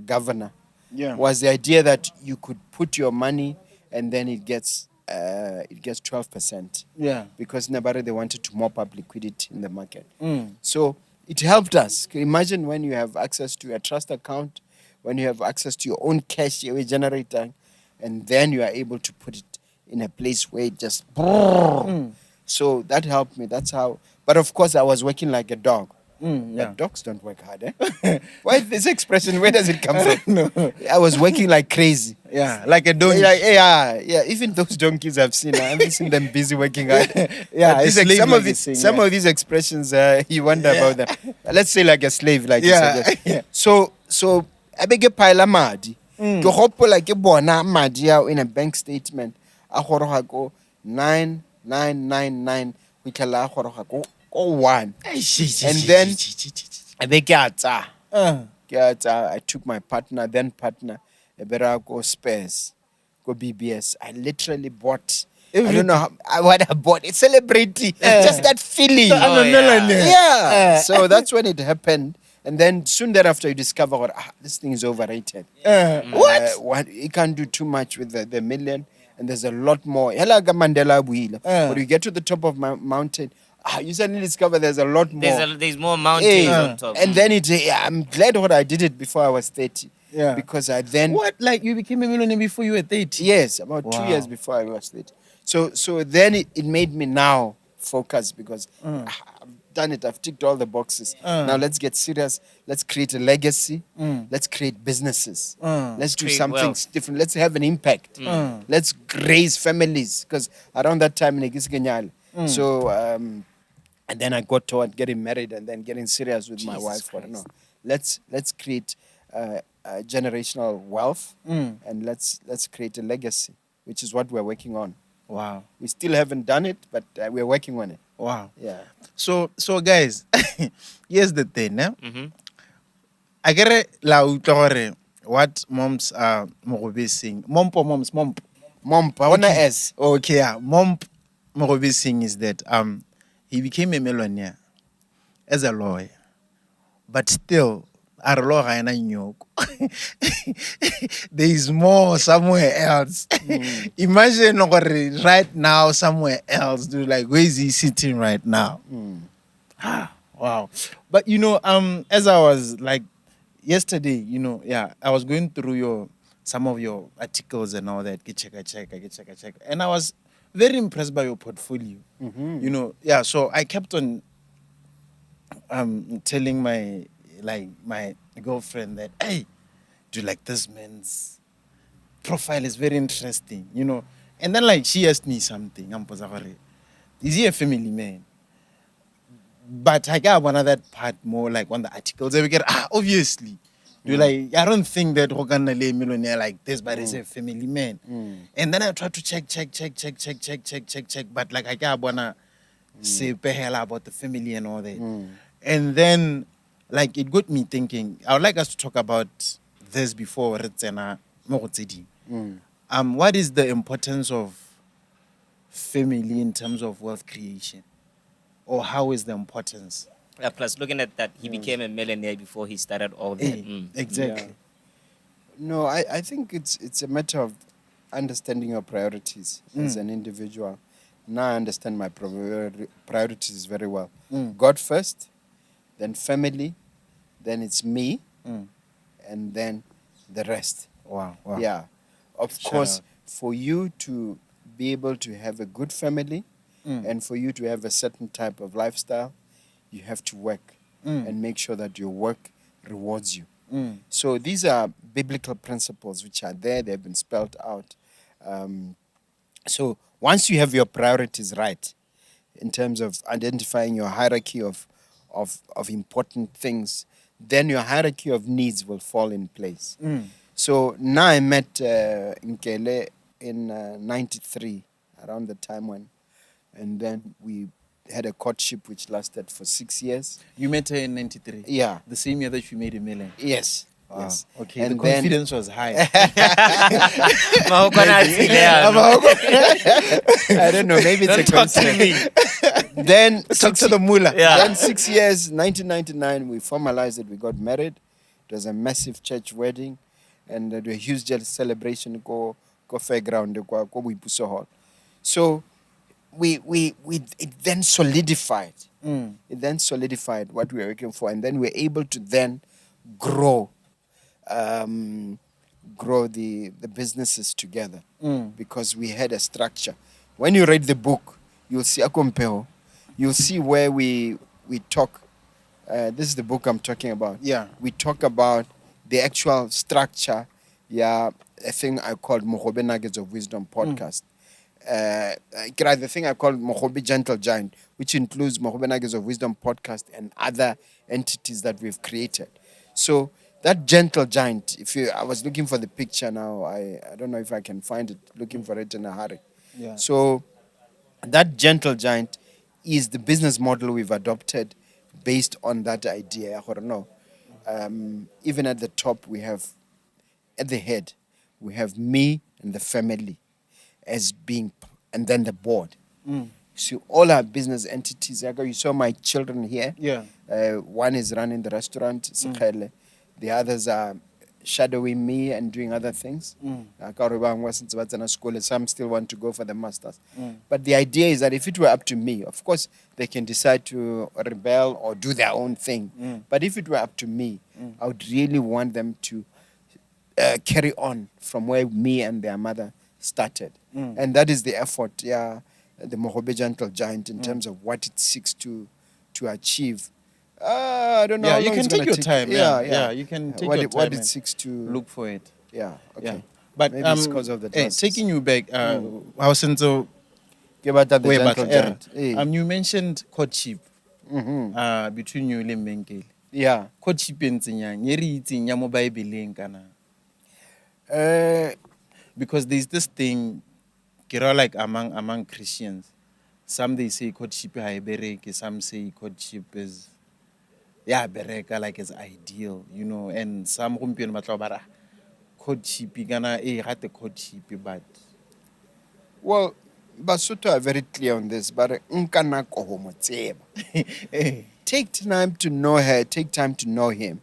Speaker 4: governor.
Speaker 2: Yeah.
Speaker 4: Was the idea that you could put your money and then it gets 12%.
Speaker 2: Yeah.
Speaker 4: Because nobody they wanted to mop up liquidity in the market. So it helped us. Imagine when you have access to a trust account, when you have access to your own cash you're generating, and then you are able to put it in a place where it just... So that helped me. That's how... But of course, I was working like a dog. But dogs don't work hard, eh? Why this expression? Where does it come from?
Speaker 2: No.
Speaker 4: I was working like crazy.
Speaker 2: Yeah, like a donkey.
Speaker 4: Yeah. Even those donkeys I've seen, I haven't seen them busy working hard.
Speaker 2: Yeah,
Speaker 4: some of these expressions, you wonder about them. Let's say like a slave, like you said.
Speaker 2: Yeah.
Speaker 4: So I beg a pile of madi. To hope like a bona madi in a bank statement. I go 9999 which allow one. And then I beg I took my partner, a better go spares, go BBS. I literally bought. I don't know what I bought. It's celebrity. Just that feeling. So that's when it happened. And then soon thereafter, you discover this thing is overrated. What? You can't do too much with the million. And there's a lot more. But you get to the top of my mountain. You suddenly discover there's a lot more.
Speaker 3: There's more mountains on top.
Speaker 4: And then I'm glad what I did it before I was 30.
Speaker 2: Yeah.
Speaker 4: Because I then...
Speaker 2: What? Like you became a millionaire before you were 30?
Speaker 4: Yes, about 2 years before I was 30. So then it made me now focus because done it. I've ticked all the boxes. Now let's get serious. Let's create a legacy. Let's create businesses. Let's do something different. Let's have an impact. Let's raise families. Because around that time, so, and then I got toward getting married and then getting serious with my wife. No, let's create generational wealth and let's create a legacy, which is what we're working on.
Speaker 2: Wow.
Speaker 4: We still haven't done it, but we're working on it.
Speaker 2: Wow.
Speaker 4: Yeah.
Speaker 2: So guys, here's the thing. I get it. What Momp's Mogobe sing. Momp or Momp's Momp.
Speaker 4: Momp. I wanna S.
Speaker 2: Okay, yeah. Momp Mogobe sing is that he became a millionaire as a lawyer, but still there is more somewhere else. Imagine right now somewhere else, dude. Like, where is he sitting right now? Wow. But as I was like yesterday, I was going through some of your articles and all that. Check. And I was very impressed by your portfolio. So I kept on telling my girlfriend that, hey, dude, like, this man's profile is very interesting, And then she asked me something. Is he a family man? But I got one of that part more like on the articles. We get obviously. I don't think that we're gonna lay millionaire like this, but it's a family man. And then I try to check. But I got wanna say about the family and all that. And then it got me thinking. I would like us to talk about this before Retsena Mogotsedi. What is the importance of family in terms of wealth creation? Or how is the importance?
Speaker 3: Plus, looking at that, he became a millionaire before he started all that.
Speaker 2: Exactly.
Speaker 4: Yeah. No, I think it's a matter of understanding your priorities as an individual. Now I understand my priorities very well. God first, then family, then it's me, and then the rest.
Speaker 2: Wow.
Speaker 4: Yeah. Of course, for you to be able to have a good family and for you to have a certain type of lifestyle, you have to work and make sure that your work rewards you. So these are biblical principles which are there. They've been spelled out. So once you have your priorities right in terms of identifying your hierarchy of important things, then your hierarchy of needs will fall in place. So now I met Nkele in 93, around the time when, and then we had a courtship which lasted for 6 years.
Speaker 2: You met her in 93?
Speaker 4: Yeah.
Speaker 2: The same year that you made a million?
Speaker 4: Yes.
Speaker 2: Wow.
Speaker 4: Yes.
Speaker 2: Okay,
Speaker 4: and
Speaker 2: the confidence was high.
Speaker 4: I don't know, maybe it's a coincidence. Then
Speaker 2: talk to the mullah.
Speaker 3: Yeah.
Speaker 4: Then 6 years, 1999, we formalized it. We got married. It was a massive church wedding, and a huge celebration. Go fairground. Go Wipuso Hall. So it then solidified. It then solidified what we were working for, and then we were able to then grow the businesses together because we had a structure. When you read the book, you'll see Akompeo. You'll see where we talk. This is the book I'm talking about.
Speaker 2: Yeah.
Speaker 4: We talk about the actual structure. Yeah, a thing I called Mogobe Nuggets of Wisdom podcast. The thing I call Mogobe Gentle Giant, which includes Mogobe Nuggets of Wisdom podcast and other entities that we've created. So that gentle giant, I was looking for the picture now. I don't know if I can find it, looking for it in a hurry.
Speaker 2: Yeah.
Speaker 4: So that gentle giant is the business model we've adopted based on that idea. Even at the top, at the head, we have me and the family as being, and then the board. So all our business entities, you saw my children here.
Speaker 2: Yeah.
Speaker 4: One is running the restaurant, Sikhele. The others are shadowing me and doing other things. Some still want to go for the masters. But the idea is that if it were up to me, of course, they can decide to rebel or do their own thing. But if it were up to me, I would really want them to carry on from where me and their mother started. And that is the effort, the Mogobe Gentle Giant, in terms of what it seeks to to achieve. I don't know.
Speaker 2: Yeah,
Speaker 4: how
Speaker 2: you
Speaker 4: long
Speaker 2: can
Speaker 4: it's
Speaker 2: take
Speaker 4: gonna
Speaker 2: your time. Yeah, you can take your time
Speaker 4: what it
Speaker 2: and
Speaker 4: seeks to
Speaker 2: look for it.
Speaker 4: Yeah. Okay.
Speaker 2: Yeah. But
Speaker 4: maybe it's because of the glasses.
Speaker 2: taking you back, how since
Speaker 4: Give out the
Speaker 2: way back,
Speaker 4: gentle giant.
Speaker 2: you mentioned courtship between you and Menkele.
Speaker 4: Yeah.
Speaker 2: Courtship entseng yang e re itseng ya mo Bible-eng kana. Because there's this thing, like among Christians, some they say courtship ha e bereke, some say courtship is bereka, like it's ideal, and some gompieno ba tla ba ra courtship kana gate courtship, but
Speaker 4: well, Basotho are very clear on this, but take time to know her, take time to know him.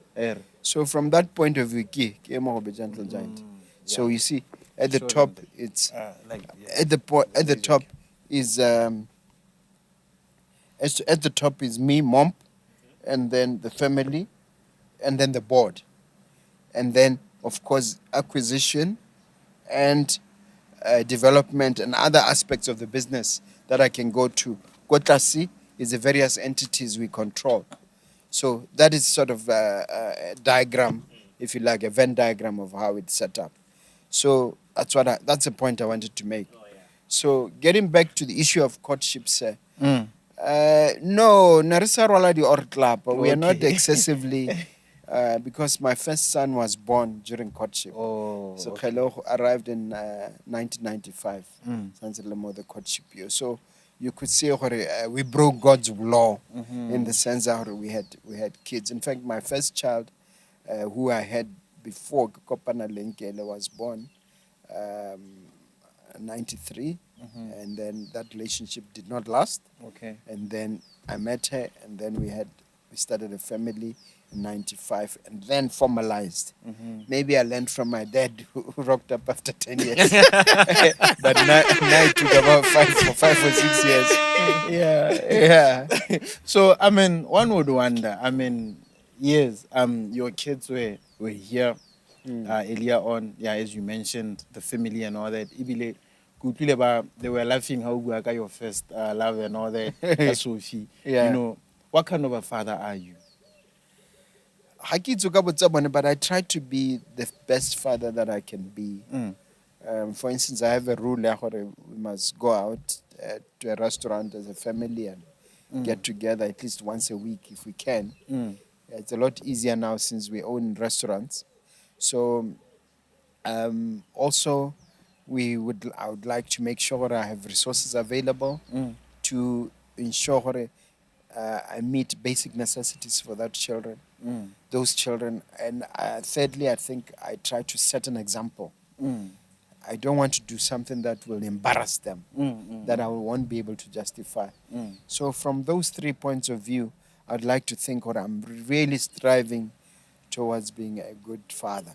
Speaker 4: So from that point of view, gentle giant. So you see, at the top, it's at the top is at the top is me, Momp, and then the family, and then the board, and then of course acquisition, and development and other aspects of the business that I can go to. Kotasi is the various entities we control. So that is sort of a diagram, if you like, a Venn diagram of how it's set up. So that's the point I wanted to make. So getting back to the issue of courtships, no, Narisa Roladi or Club, we are not excessively, because my first son was born during courtship. So Khelo arrived in 1995, the courtship year. So you could say we broke God's law in the sense that we had kids. In fact, my first child, who I had before Kopana Lenkele, was born 93, and then that relationship did not last.
Speaker 2: Okay.
Speaker 4: And then I met her, and then we started a family in 95, and then formalized. Maybe I learned from my dad, who rocked up after 10 years. But now it took about 5 or 6 years. Yeah.
Speaker 2: So, one would wonder, yes, your kids were here earlier on, as you mentioned, the family and all that. They were laughing how you got your first love and all that. Sophie.
Speaker 4: Yeah.
Speaker 2: What kind of a father are you?
Speaker 4: But I try to be the best father that I can be. For instance, I have a rule we must go out to a restaurant as a family and get together at least once a week if we can. It's a lot easier now since we own restaurants. So also I would like to make sure I have resources available to ensure I meet basic necessities for those children. And thirdly, I think I try to set an example. I don't want to do something that will embarrass them, that I won't be able to justify. So from those 3 points of view, I'd like to think I'm really striving towards being a good father.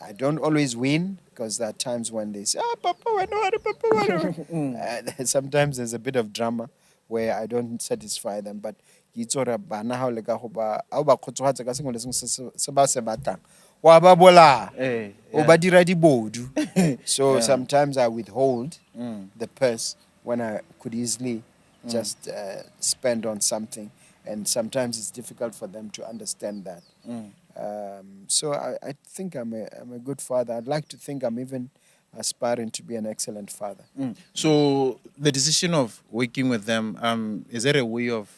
Speaker 4: I don't always win, because there are times when they say, Papa, Papa. Sometimes there's a bit of drama where I don't satisfy them, but so sometimes I withhold the purse when I could easily just spend on something, and sometimes it's difficult for them to understand that. So I think I'm a good father. I'd like to think I'm even aspiring to be an excellent father.
Speaker 2: So the decision of working with them, is there a way of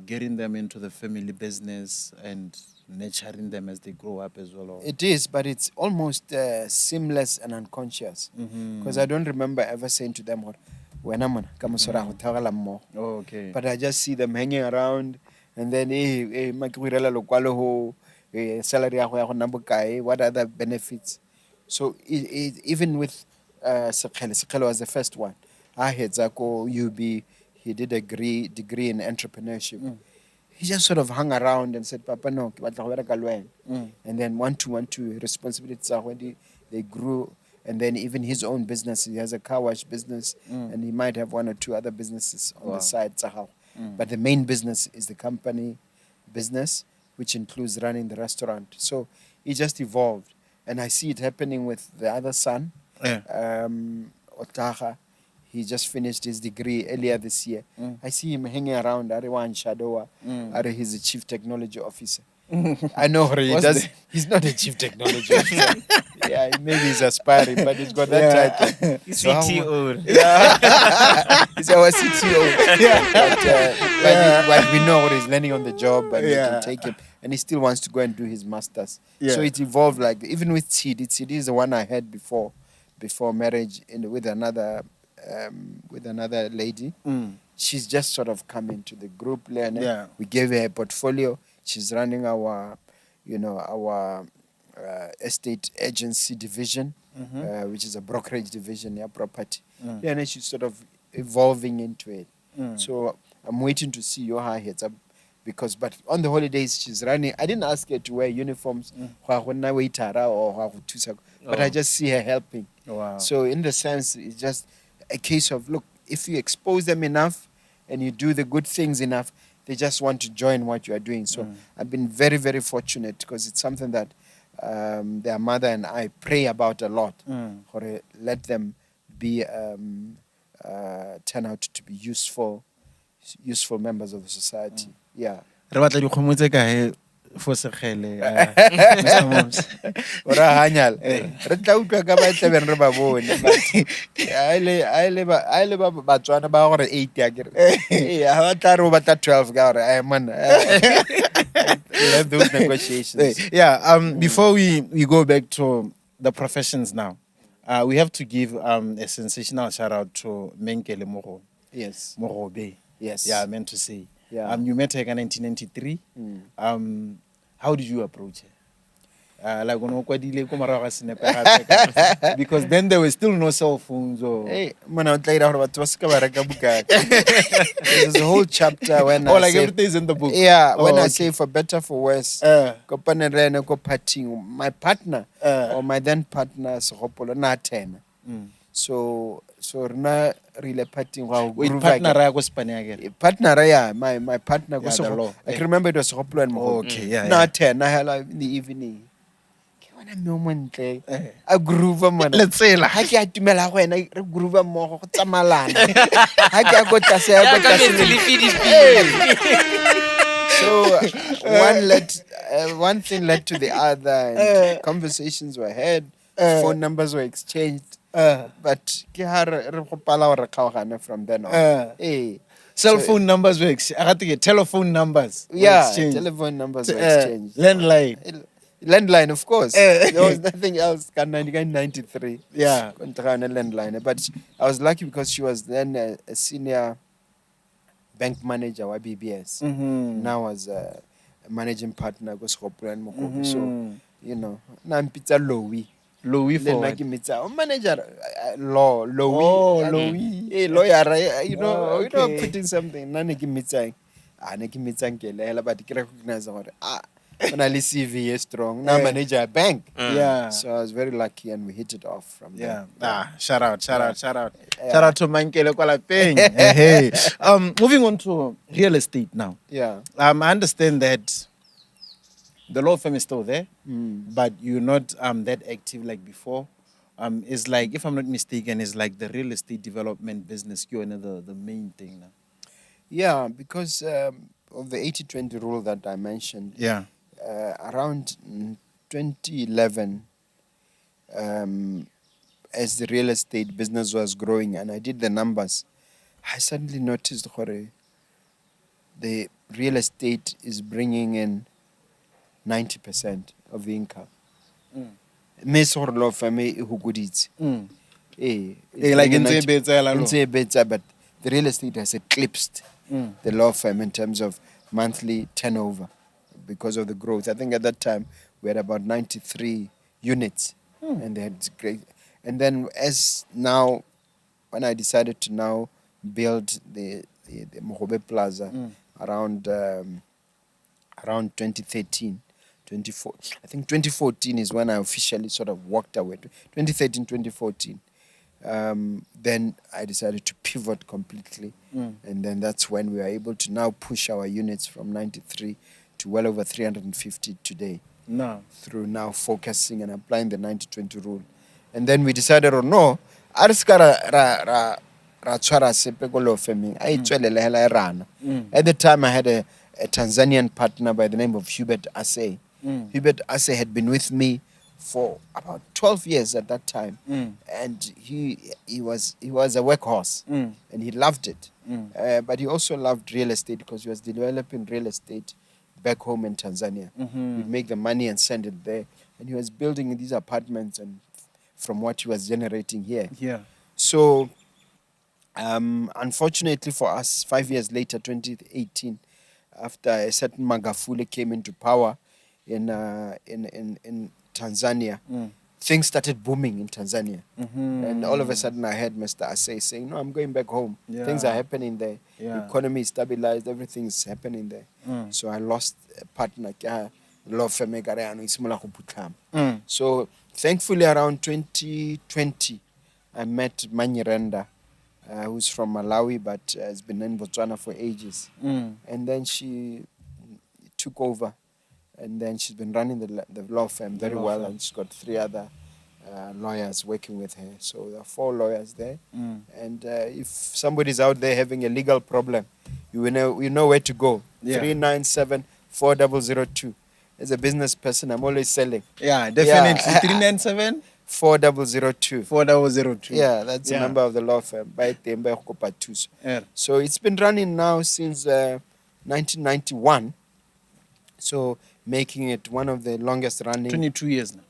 Speaker 2: getting them into the family business and nurturing them as they grow up as well? Or?
Speaker 4: It is, but it's almost seamless and unconscious, because I don't remember ever saying to them,
Speaker 2: okay.
Speaker 4: But I just see them hanging around, and then salary, what other benefits. So even with Sekhele was the first one. I had Zako UB, he did a degree in entrepreneurship. He just sort of hung around and said, Papa, no, and then one to responsibilities are when they grew, and then even his own business. He has a car wash business, and he might have 1 or 2 other businesses on the side. But the main business is the company business, which includes running the restaurant. So it just evolved. And I see it happening with the other son, Otaha. He just finished his degree earlier this year. I see him hanging around. Ariwan Shadowa. He's a chief technology officer. I know he does. He's not a chief technology officer. Yeah, maybe he's aspiring, but he's got that title.
Speaker 3: CTO.
Speaker 4: Yeah, he's our CTO. Yeah, but we know what he's learning on the job, and we can take him. And he still wants to go and do his masters. Yeah. So it evolved like even with Tsidi. Tsidi is the one I had before marriage, with another lady. She's just sort of come into the group. Yeah. We gave her a portfolio. She's running our estate agency division, which is a brokerage division, property. Yeah, and she's sort of evolving into it. So I'm waiting to see how he heads up, but on the holidays she's running. I didn't ask her to wear uniforms, but I just see her helping. Wow. So in the sense, it's just a case of, look, if you expose them enough and you do the good things enough, they just want to join what you are doing. So I've been very, very fortunate, because it's something that their mother and I pray about a lot. Let them be turn out to be useful members of the society. Yeah.
Speaker 2: For Mr. Momps.
Speaker 4: Ora hanyal re tla utlwa ka ba tlebeng re ba bone, a ile ba Batswana ba gore 8 ya kere ha ba tla re ba tla 12 ka gore man we have those negotiations.
Speaker 2: Yeah, before we go back to the professions now, we have to give a sensational shout out to Menkele Mogobe.
Speaker 4: Yes.
Speaker 2: Mogobe.
Speaker 4: Yes.
Speaker 2: Yeah, I meant to say.
Speaker 4: Yeah.
Speaker 2: You met her in 1993. How did you approach her? Because then there were still no cell phones.
Speaker 4: Hey, there's a whole chapter when
Speaker 2: everything is in the book.
Speaker 4: Yeah, I say for better for worse, my partner or my then partner So rena really parting partner, yeah, my partner was I can remember it was Hoplo and Moho.
Speaker 2: Okay, yeah.
Speaker 4: Not 10 in the evening. A groove man.
Speaker 2: Let's say like
Speaker 4: I can't tell when I groove more Tamalan. I can't go to say so one thing led to the other, and conversations were had, phone numbers were exchanged. But from then on.
Speaker 2: Cell phone numbers were exchanged. I had to get telephone numbers.
Speaker 4: Yeah, telephone numbers were exchanged. Landline, of course. There was nothing else. 1993.
Speaker 2: Yeah.
Speaker 4: Landline. But I was lucky because she was then a senior bank manager at BBS. Now as a managing partner of Mompoloki and Mogobe. So, Nampita Lowy.
Speaker 2: Louis for
Speaker 4: manager Louis. Hey, lawyer, putting something. But recognize when I CV is strong. Now manager a bank.
Speaker 2: Yeah.
Speaker 4: So I was very lucky, and we hit it off from there.
Speaker 2: Shout out. Shout out to Mankele Kwalapeng. Hey. Moving on to real estate now.
Speaker 4: Yeah.
Speaker 2: I understand that the law firm is still there, but you're not that active like before. It's like, if I'm not mistaken, it's like the real estate development business. You're the main thing now.
Speaker 4: Yeah, because of the 80-20 rule that I mentioned.
Speaker 2: Yeah.
Speaker 4: Around 2011, as the real estate business was growing, and I did the numbers, I suddenly noticed the real estate is bringing in 90% of the income. Law firm but the real estate has eclipsed the law firm in terms of monthly turnover because of the growth. I think at that time we had about 93 units, and they had great. And then as now, when I decided to now build the Mogobe Plaza around 2013. I think 2014 is when I officially sort of walked away. 2013, 2014. Then I decided to pivot completely. And then that's when we were able to now push our units from 93 to well over 350 today.
Speaker 2: No.
Speaker 4: Through now focusing and applying the 90-20 rule. And then we decided, At the time, I had a Tanzanian partner by the name of Hubert Ase. Hubert Ase had been with me for about 12 years at that time, and he was a workhorse, and he loved it. But he also loved real estate because he was developing real estate back home in Tanzania. He'd make the money and send it there, and he was building these apartments and from what he was generating here.
Speaker 2: Yeah.
Speaker 4: So, unfortunately for us, 5 years later, 2018, after a certain Magafuli came into power in Tanzania, things started booming in Tanzania. And all of a sudden I heard Mr. Asay saying, no, I'm going back home.
Speaker 2: Yeah.
Speaker 4: Things are happening there.
Speaker 2: Yeah.
Speaker 4: The economy is stabilized. Everything is happening there. So I lost a partner. So thankfully around 2020, I met Manyirenda, who's from Malawi but has been in Botswana for ages. And then she took over. And then she's been running the law firm very well, and she's got 3 other lawyers working with her. So there are 4 lawyers there. And if somebody's out there having a legal problem, you know where to go. 397-4002. As a business person, I'm always selling.
Speaker 2: Yeah, definitely. 397
Speaker 4: 4002.
Speaker 2: 4002.
Speaker 4: Yeah, that's the number of the law firm. So it's been running now since 1991. So making it one of the longest running.
Speaker 2: 22 years now.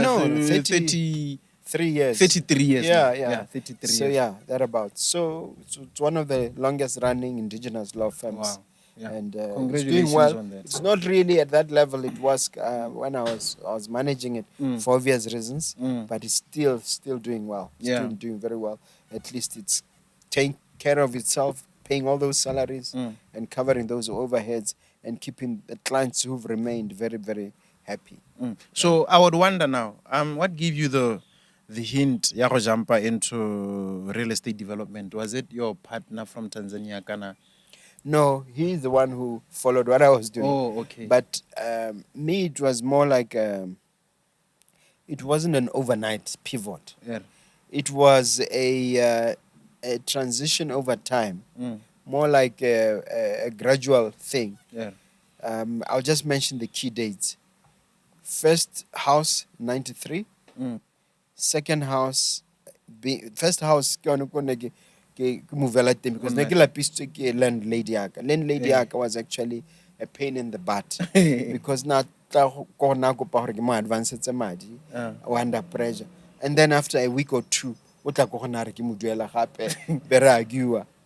Speaker 4: No,
Speaker 2: 33
Speaker 4: years.
Speaker 2: 33 years.
Speaker 4: Yeah.
Speaker 2: 33
Speaker 4: so
Speaker 2: years.
Speaker 4: yeah, thereabouts. So it's one of the longest running indigenous law firms.
Speaker 2: Wow. Yeah.
Speaker 4: And
Speaker 2: Congratulations
Speaker 4: it's doing well.
Speaker 2: on that.
Speaker 4: It's not really at that level it was when I was managing it for obvious reasons, but it's still doing well. It's still doing very well. At least it's taking care of itself, paying all those salaries and covering those overheads and keeping the clients who've remained very, very happy.
Speaker 2: So I would wonder now, what gave you the hint ya go jumpa into real estate development? Was it your partner from Tanzania, Kana?
Speaker 4: No, he's the one who followed what I was doing.
Speaker 2: Oh, okay.
Speaker 4: But me, it was more like it wasn't an overnight pivot.
Speaker 2: Yeah.
Speaker 4: It was a transition over time, more like a gradual thing.
Speaker 2: Yeah.
Speaker 4: I'll just mention the key dates. First house, 93. Second house, first house, because landlady was actually a pain in the butt because now advance under pressure, and then after a week or 2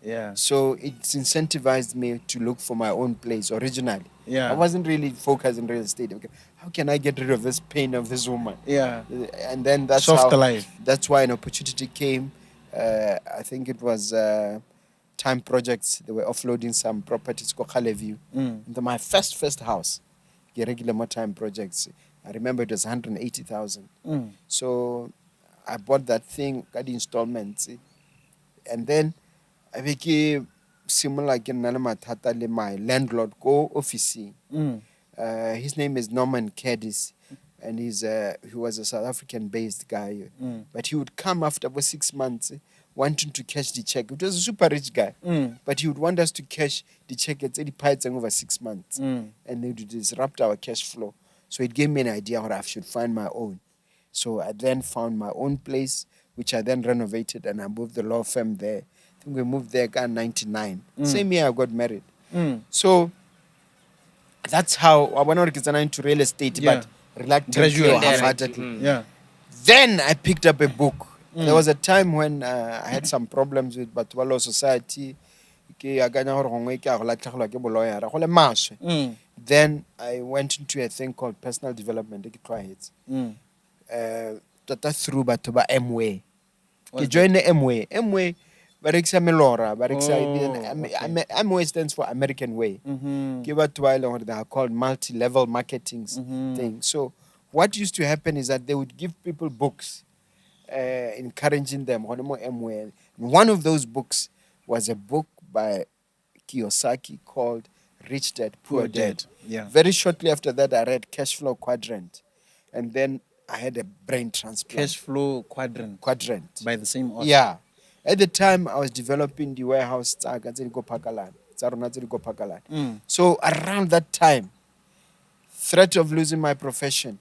Speaker 2: Yeah.
Speaker 4: So it's incentivized me to look for my own place originally.
Speaker 2: Yeah.
Speaker 4: I wasn't really focused in real estate. Okay, how can I get rid of this pain of this woman?
Speaker 2: Yeah.
Speaker 4: And then that's
Speaker 2: Soft life.
Speaker 4: That's why an opportunity came. I think it was Time Projects. They were offloading some properties called View. My first house, regular Time Projects. I remember it was 180,000. So I bought that thing, got the installments, and then I became similar like my landlord go office. His name is Norman Cadiz, and he was a South African based guy, but he would come after about 6 months wanting to cash the check. It was a super rich guy, but he would want us to cash the check at 80 pints over 6 months, and they would disrupt our cash flow. So it gave me an idea where I should find my own. So I then found my own place, which I then renovated, and I moved the law firm there. I think we moved there in 99. Same year I got married. So that's how I went into real estate, but reluctantly or half-heartedly. Then I picked up a book. There was a time when I had some problems with Batwalo Society. Then I went into a thing called personal development. Through Batuba Mway. I joined the Mway. Mway, Amway stands for American Way. They are called multi-level marketing thing. So what used to happen is that they would give people books, encouraging them. One of those books was a book by Kiyosaki called Rich Dad, Poor Dad.
Speaker 2: Yeah.
Speaker 4: Very shortly after that, I read Cash Flow Quadrant. And then I had a brain transplant.
Speaker 2: Cash Flow Quadrant.
Speaker 4: Quadrant.
Speaker 2: By the same author.
Speaker 4: Yeah. At the time, I was developing the warehouse. So around that time, threat of losing my profession,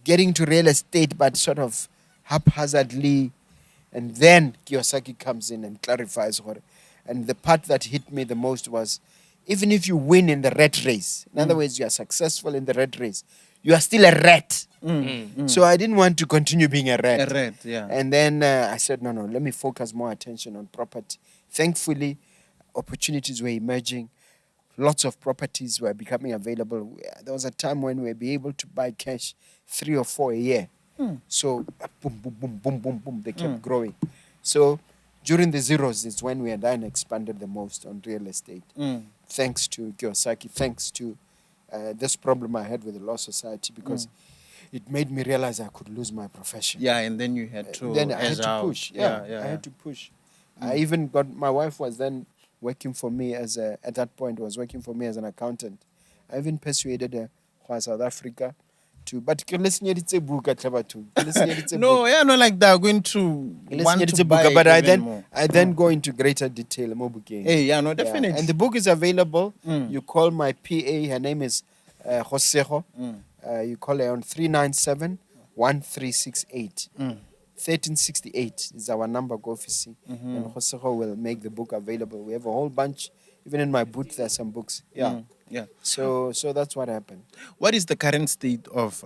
Speaker 4: getting to real estate, but sort of haphazardly. And then Kiyosaki comes in and clarifies what. And the part that hit me the most was, even if you win in the rat race, in other words, you are successful in the rat race, you are still a rat. So I didn't want to continue being a rat.
Speaker 2: A rat, yeah.
Speaker 4: And then I said, no, let me focus more attention on property. Thankfully, opportunities were emerging. Lots of properties were becoming available. There was a time when we would be able to buy cash 3 or 4 a year. So boom, boom, boom, boom, boom, boom, they kept growing. So during the zeros is when we had then expanded the most on real estate. Thanks to Kiyosaki, thanks to this problem I had with the Law Society, because it made me realize I could lose my profession.
Speaker 2: Yeah, and then you had to.
Speaker 4: Then I had to push. I had to push. I even got, my wife was then working for me at that point, was working for me as an accountant. I even persuaded her for South Africa to, but it's a book at
Speaker 2: no, yeah, not like that. Going to want to buy
Speaker 4: but I then go into greater detail.
Speaker 2: Hey, yeah, no, definitely.
Speaker 4: Yeah. And the book is available. You call my PA. Her name is Josejo. You call her on 397-1368. 1368 is our number, go office. And Josejo will make the book available. We have a whole bunch. Even in my booth, there are some books. Yeah. So that's what happened.
Speaker 2: What is the current state of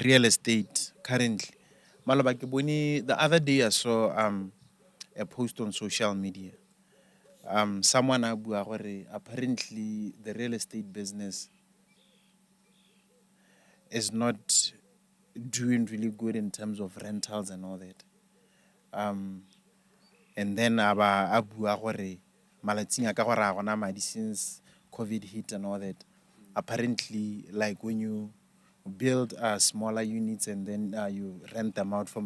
Speaker 2: real estate currently? The other day I saw a post on social media. Someone apparently the real estate business is not doing really good in terms of rentals and all that. And then since COVID hit and all that, apparently, like when you build smaller units and then you rent them out for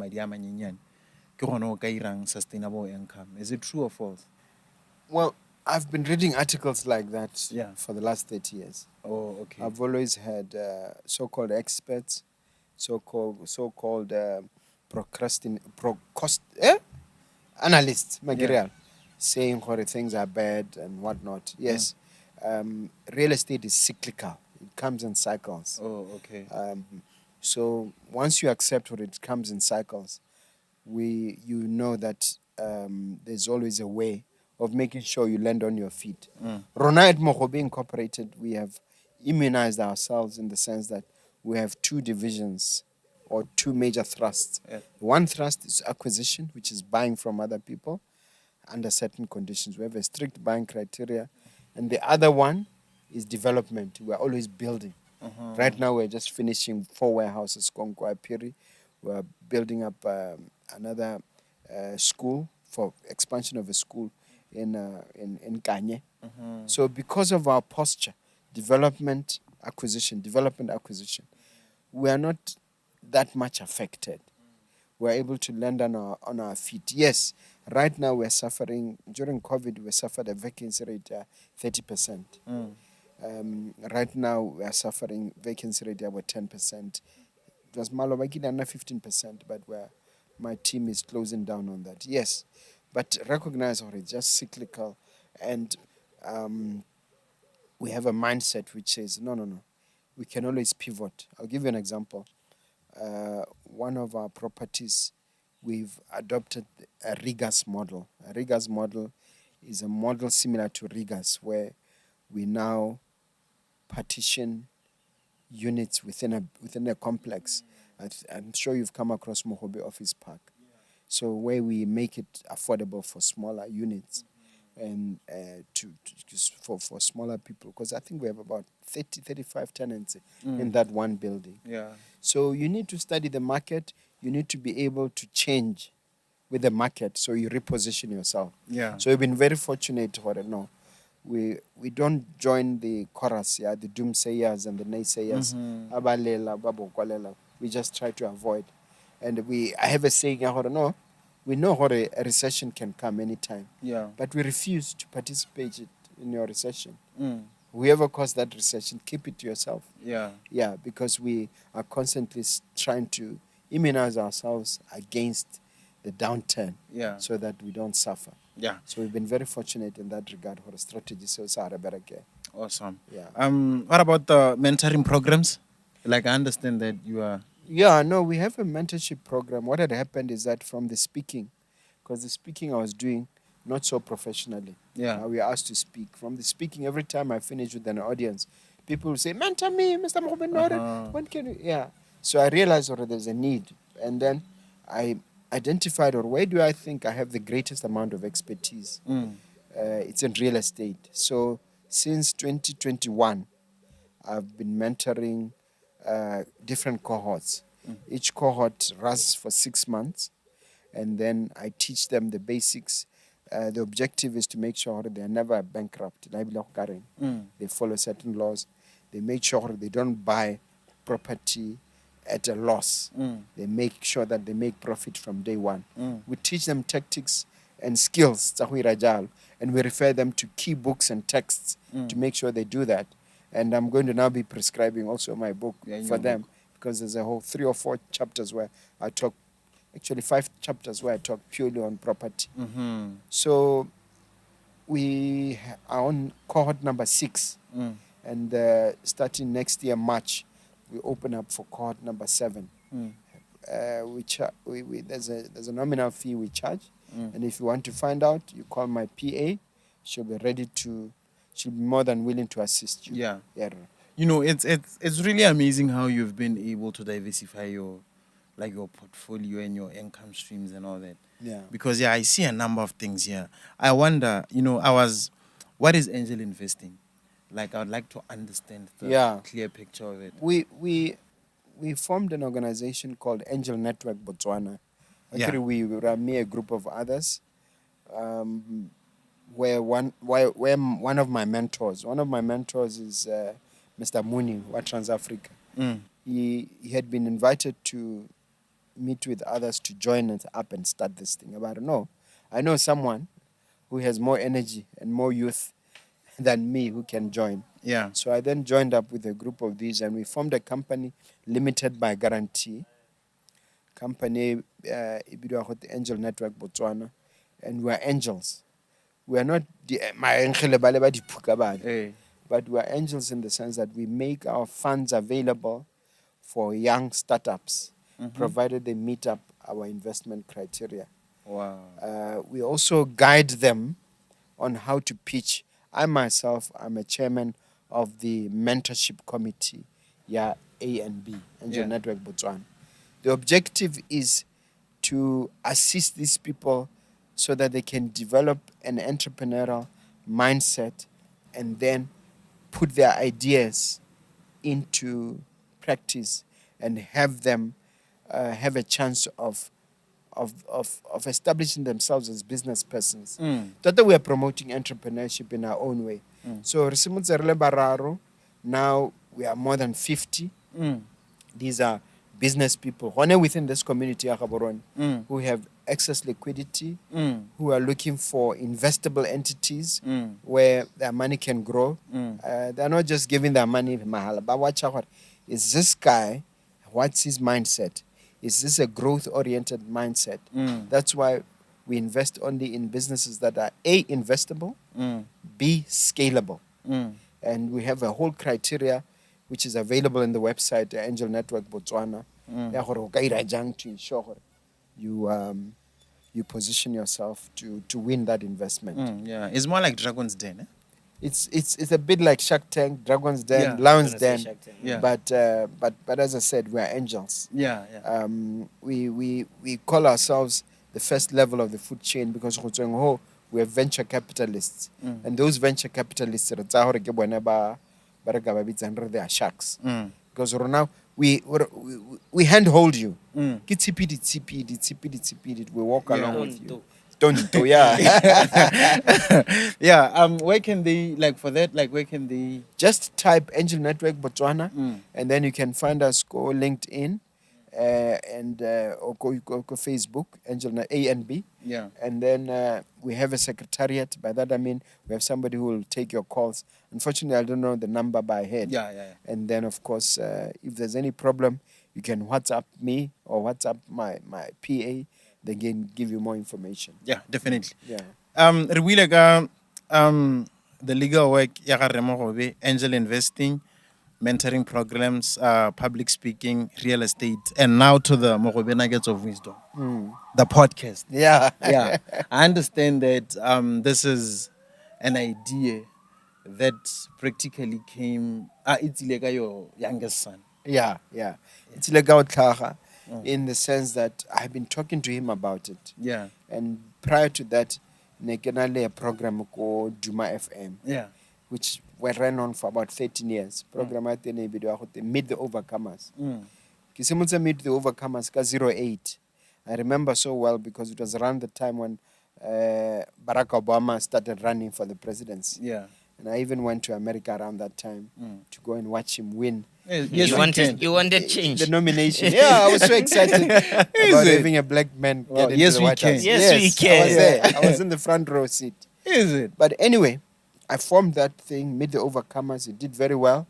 Speaker 2: sustainable income. Is it true or false?
Speaker 4: Well, I've been reading articles like that for the last 30 years.
Speaker 2: Oh, okay.
Speaker 4: I've always had so-called experts, so-called analysts, saying what things are bad and whatnot. Yes, real estate is cyclical. It comes in cycles.
Speaker 2: Oh, okay.
Speaker 4: So once you accept what it comes in cycles, you know that there's always a way of making sure you land on your feet. Rona at Mogobe Incorporated, we have immunized ourselves in the sense that we have 2 divisions or 2 major thrusts. One thrust is acquisition, which is buying from other people under certain conditions. We have a strict buying criteria. And the other one is development. We're always building. Right now, we're just finishing 4 warehouses, Konkwa Piri. We're building up another school for expansion of a school in Kanye. So because of our posture, development, acquisition, we are not that much affected. We're able to land on our feet. Yes, right now we're suffering. During COVID, we suffered a vacancy rate 30%. Right now we are suffering vacancy rate about 10%. It was Malobakida under 15%, but my team is closing down on that. Yes, but recognize it's just cyclical, and we have a mindset which says no. We can always pivot. I'll give you an example. One of our properties, we've adopted a Rigas model. A Rigas model is a model similar to Rigas, where we now partition units within a complex. I'm sure you've come across Mogobe Office Park. So where we make it affordable for smaller units and for smaller people, because I think we have about 35 tenants in that one building.
Speaker 2: Yeah.
Speaker 4: So you need to study the market. You need to be able to change with the market, so you reposition yourself.
Speaker 2: Yeah.
Speaker 4: So we've been very fortunate. We don't join the chorus, the doomsayers and the naysayers. We just try to avoid. And I have a saying, we know how a recession can come anytime.
Speaker 2: Yeah.
Speaker 4: But we refuse to participate in your recession. Whoever caused that recession, keep it to yourself.
Speaker 2: Yeah.
Speaker 4: Yeah, because we are constantly trying to immunize ourselves against the downturn,
Speaker 2: Yeah.
Speaker 4: so that we don't suffer.
Speaker 2: Yeah.
Speaker 4: So we've been very fortunate in that regard for a strategy. So
Speaker 2: Awesome.
Speaker 4: Yeah.
Speaker 2: What about the mentoring programs? Like, I understand that you are.
Speaker 4: Yeah, no, we have a mentorship program. What had happened is that from the speaking, because the speaking I was doing not so professionally.
Speaker 2: Yeah.
Speaker 4: We were asked to speak. From the speaking, every time I finish with an audience, people will say, "Mentor me, Mr. Mogobe, when can you?" Yeah. So I realized already there's a need. And then I identified, or where do I think I have the greatest amount of expertise? It's in real estate. So since 2021, I've been mentoring different cohorts. Each cohort runs for 6 months, and then I teach them the basics. The objective is to make sure they are never bankrupt. They follow certain laws. They make sure they don't buy property at a loss. They make sure that they make profit from day one. We teach them tactics and skills, and we refer them to key books and texts to make sure they do that. And I'm going to now be prescribing also my book for them, because there's a whole 3 or 4 chapters where I talk, actually 5 chapters where I talk purely on property. So we are on cohort number 6. And starting next year, March, we open up for cohort number 7. There's a nominal fee we charge. And if you want to find out, you call my PA. She'll be more than willing to assist you.
Speaker 2: Yeah. You know, it's really amazing how you've been able to diversify your portfolio and your income streams and all that.
Speaker 4: Yeah.
Speaker 2: Because I see a number of things here. I wonder, what is angel investing? Like, I would like to understand the clear picture of it.
Speaker 4: We formed an organization called Angel Network Botswana. Actually, we were a group of others. Where one of my mentors is Mr. Muni wa Trans-Africa. He had been invited to meet with others to join us up and start this thing. I know someone who has more energy and more youth than me who can join.
Speaker 2: Yeah.
Speaker 4: So I then joined up with a group of these, and we formed a company limited by guarantee. Company Angel Network Botswana, and we are angels. We are not but we are angels in the sense that we make our funds available for young startups, provided they meet up our investment criteria.
Speaker 2: Wow.
Speaker 4: We also guide them on how to pitch. I myself am a chairman of the mentorship committee, A and B, Angel Network Botswana. The objective is to assist these people so that they can develop an entrepreneurial mindset and then put their ideas into practice and have them have a chance of establishing themselves as business persons. That we are promoting entrepreneurship in our own way. So now we are more than 50. These are business people within this community who have excess liquidity, who are looking for investable entities where their money can grow. They're not just giving their money mahala, but watch out. Is this guy, what's his mindset? Is this a growth-oriented mindset? That's why we invest only in businesses that are A, investable, B, scalable. And we have a whole criteria which is available in the website, Angel Network Botswana, to ensure you position yourself to win that investment.
Speaker 2: It's more like Dragon's Den, eh?
Speaker 4: It's a bit like Shark Tank, Dragon's Den, Lion's Den, but as I said, we are angels. We call ourselves the first level of the food chain because we are venture capitalists, and those venture capitalists they are sharks. Because now we handhold you. We walk along with you.
Speaker 2: Where can they, for that, where can they?
Speaker 4: Just type Angel Network Botswana, and then you can find us, go LinkedIn, or go Facebook, Angel A and B. And then we have a secretariat. By that I mean we have somebody who will take your calls. Unfortunately, I don't know the number by head. And then, of course, if there's any problem, you can WhatsApp me or WhatsApp my PA. they can give you more information.
Speaker 2: Yeah, definitely.
Speaker 4: Yeah.
Speaker 2: Re buile ka the legal work ya ga Lerumo Mogobe, angel investing, mentoring programs, public speaking, real estate, and now to the Mogobe Nuggets of Wisdom, the podcast.
Speaker 4: Yeah.
Speaker 2: Yeah, I understand that this is an idea that practically came. It's like your youngest son.
Speaker 4: Yeah. It's like our Tlaga, in the sense that I've been talking to him about it.
Speaker 2: Yeah.
Speaker 4: And prior to that, Nekenale a program called Duma FM.
Speaker 2: Yeah.
Speaker 4: Which we ran on for about 13 years. Program at Meet the Overcomers. Kisimutsa Meet the Overcomers ka 08. I remember so well because it was around the time when Barack Obama started running for the presidency.
Speaker 2: Yeah.
Speaker 4: And I even went to America around that time to go and watch him win.
Speaker 2: Yes,
Speaker 3: you wanted change.
Speaker 4: The nomination. Yeah, I was so excited about having a black man get into the White House.
Speaker 3: Yes, we can.
Speaker 4: I was there. I was in the front row seat.
Speaker 2: Is it?
Speaker 4: But anyway, I formed that thing, Meet the Overcomers. It did very well.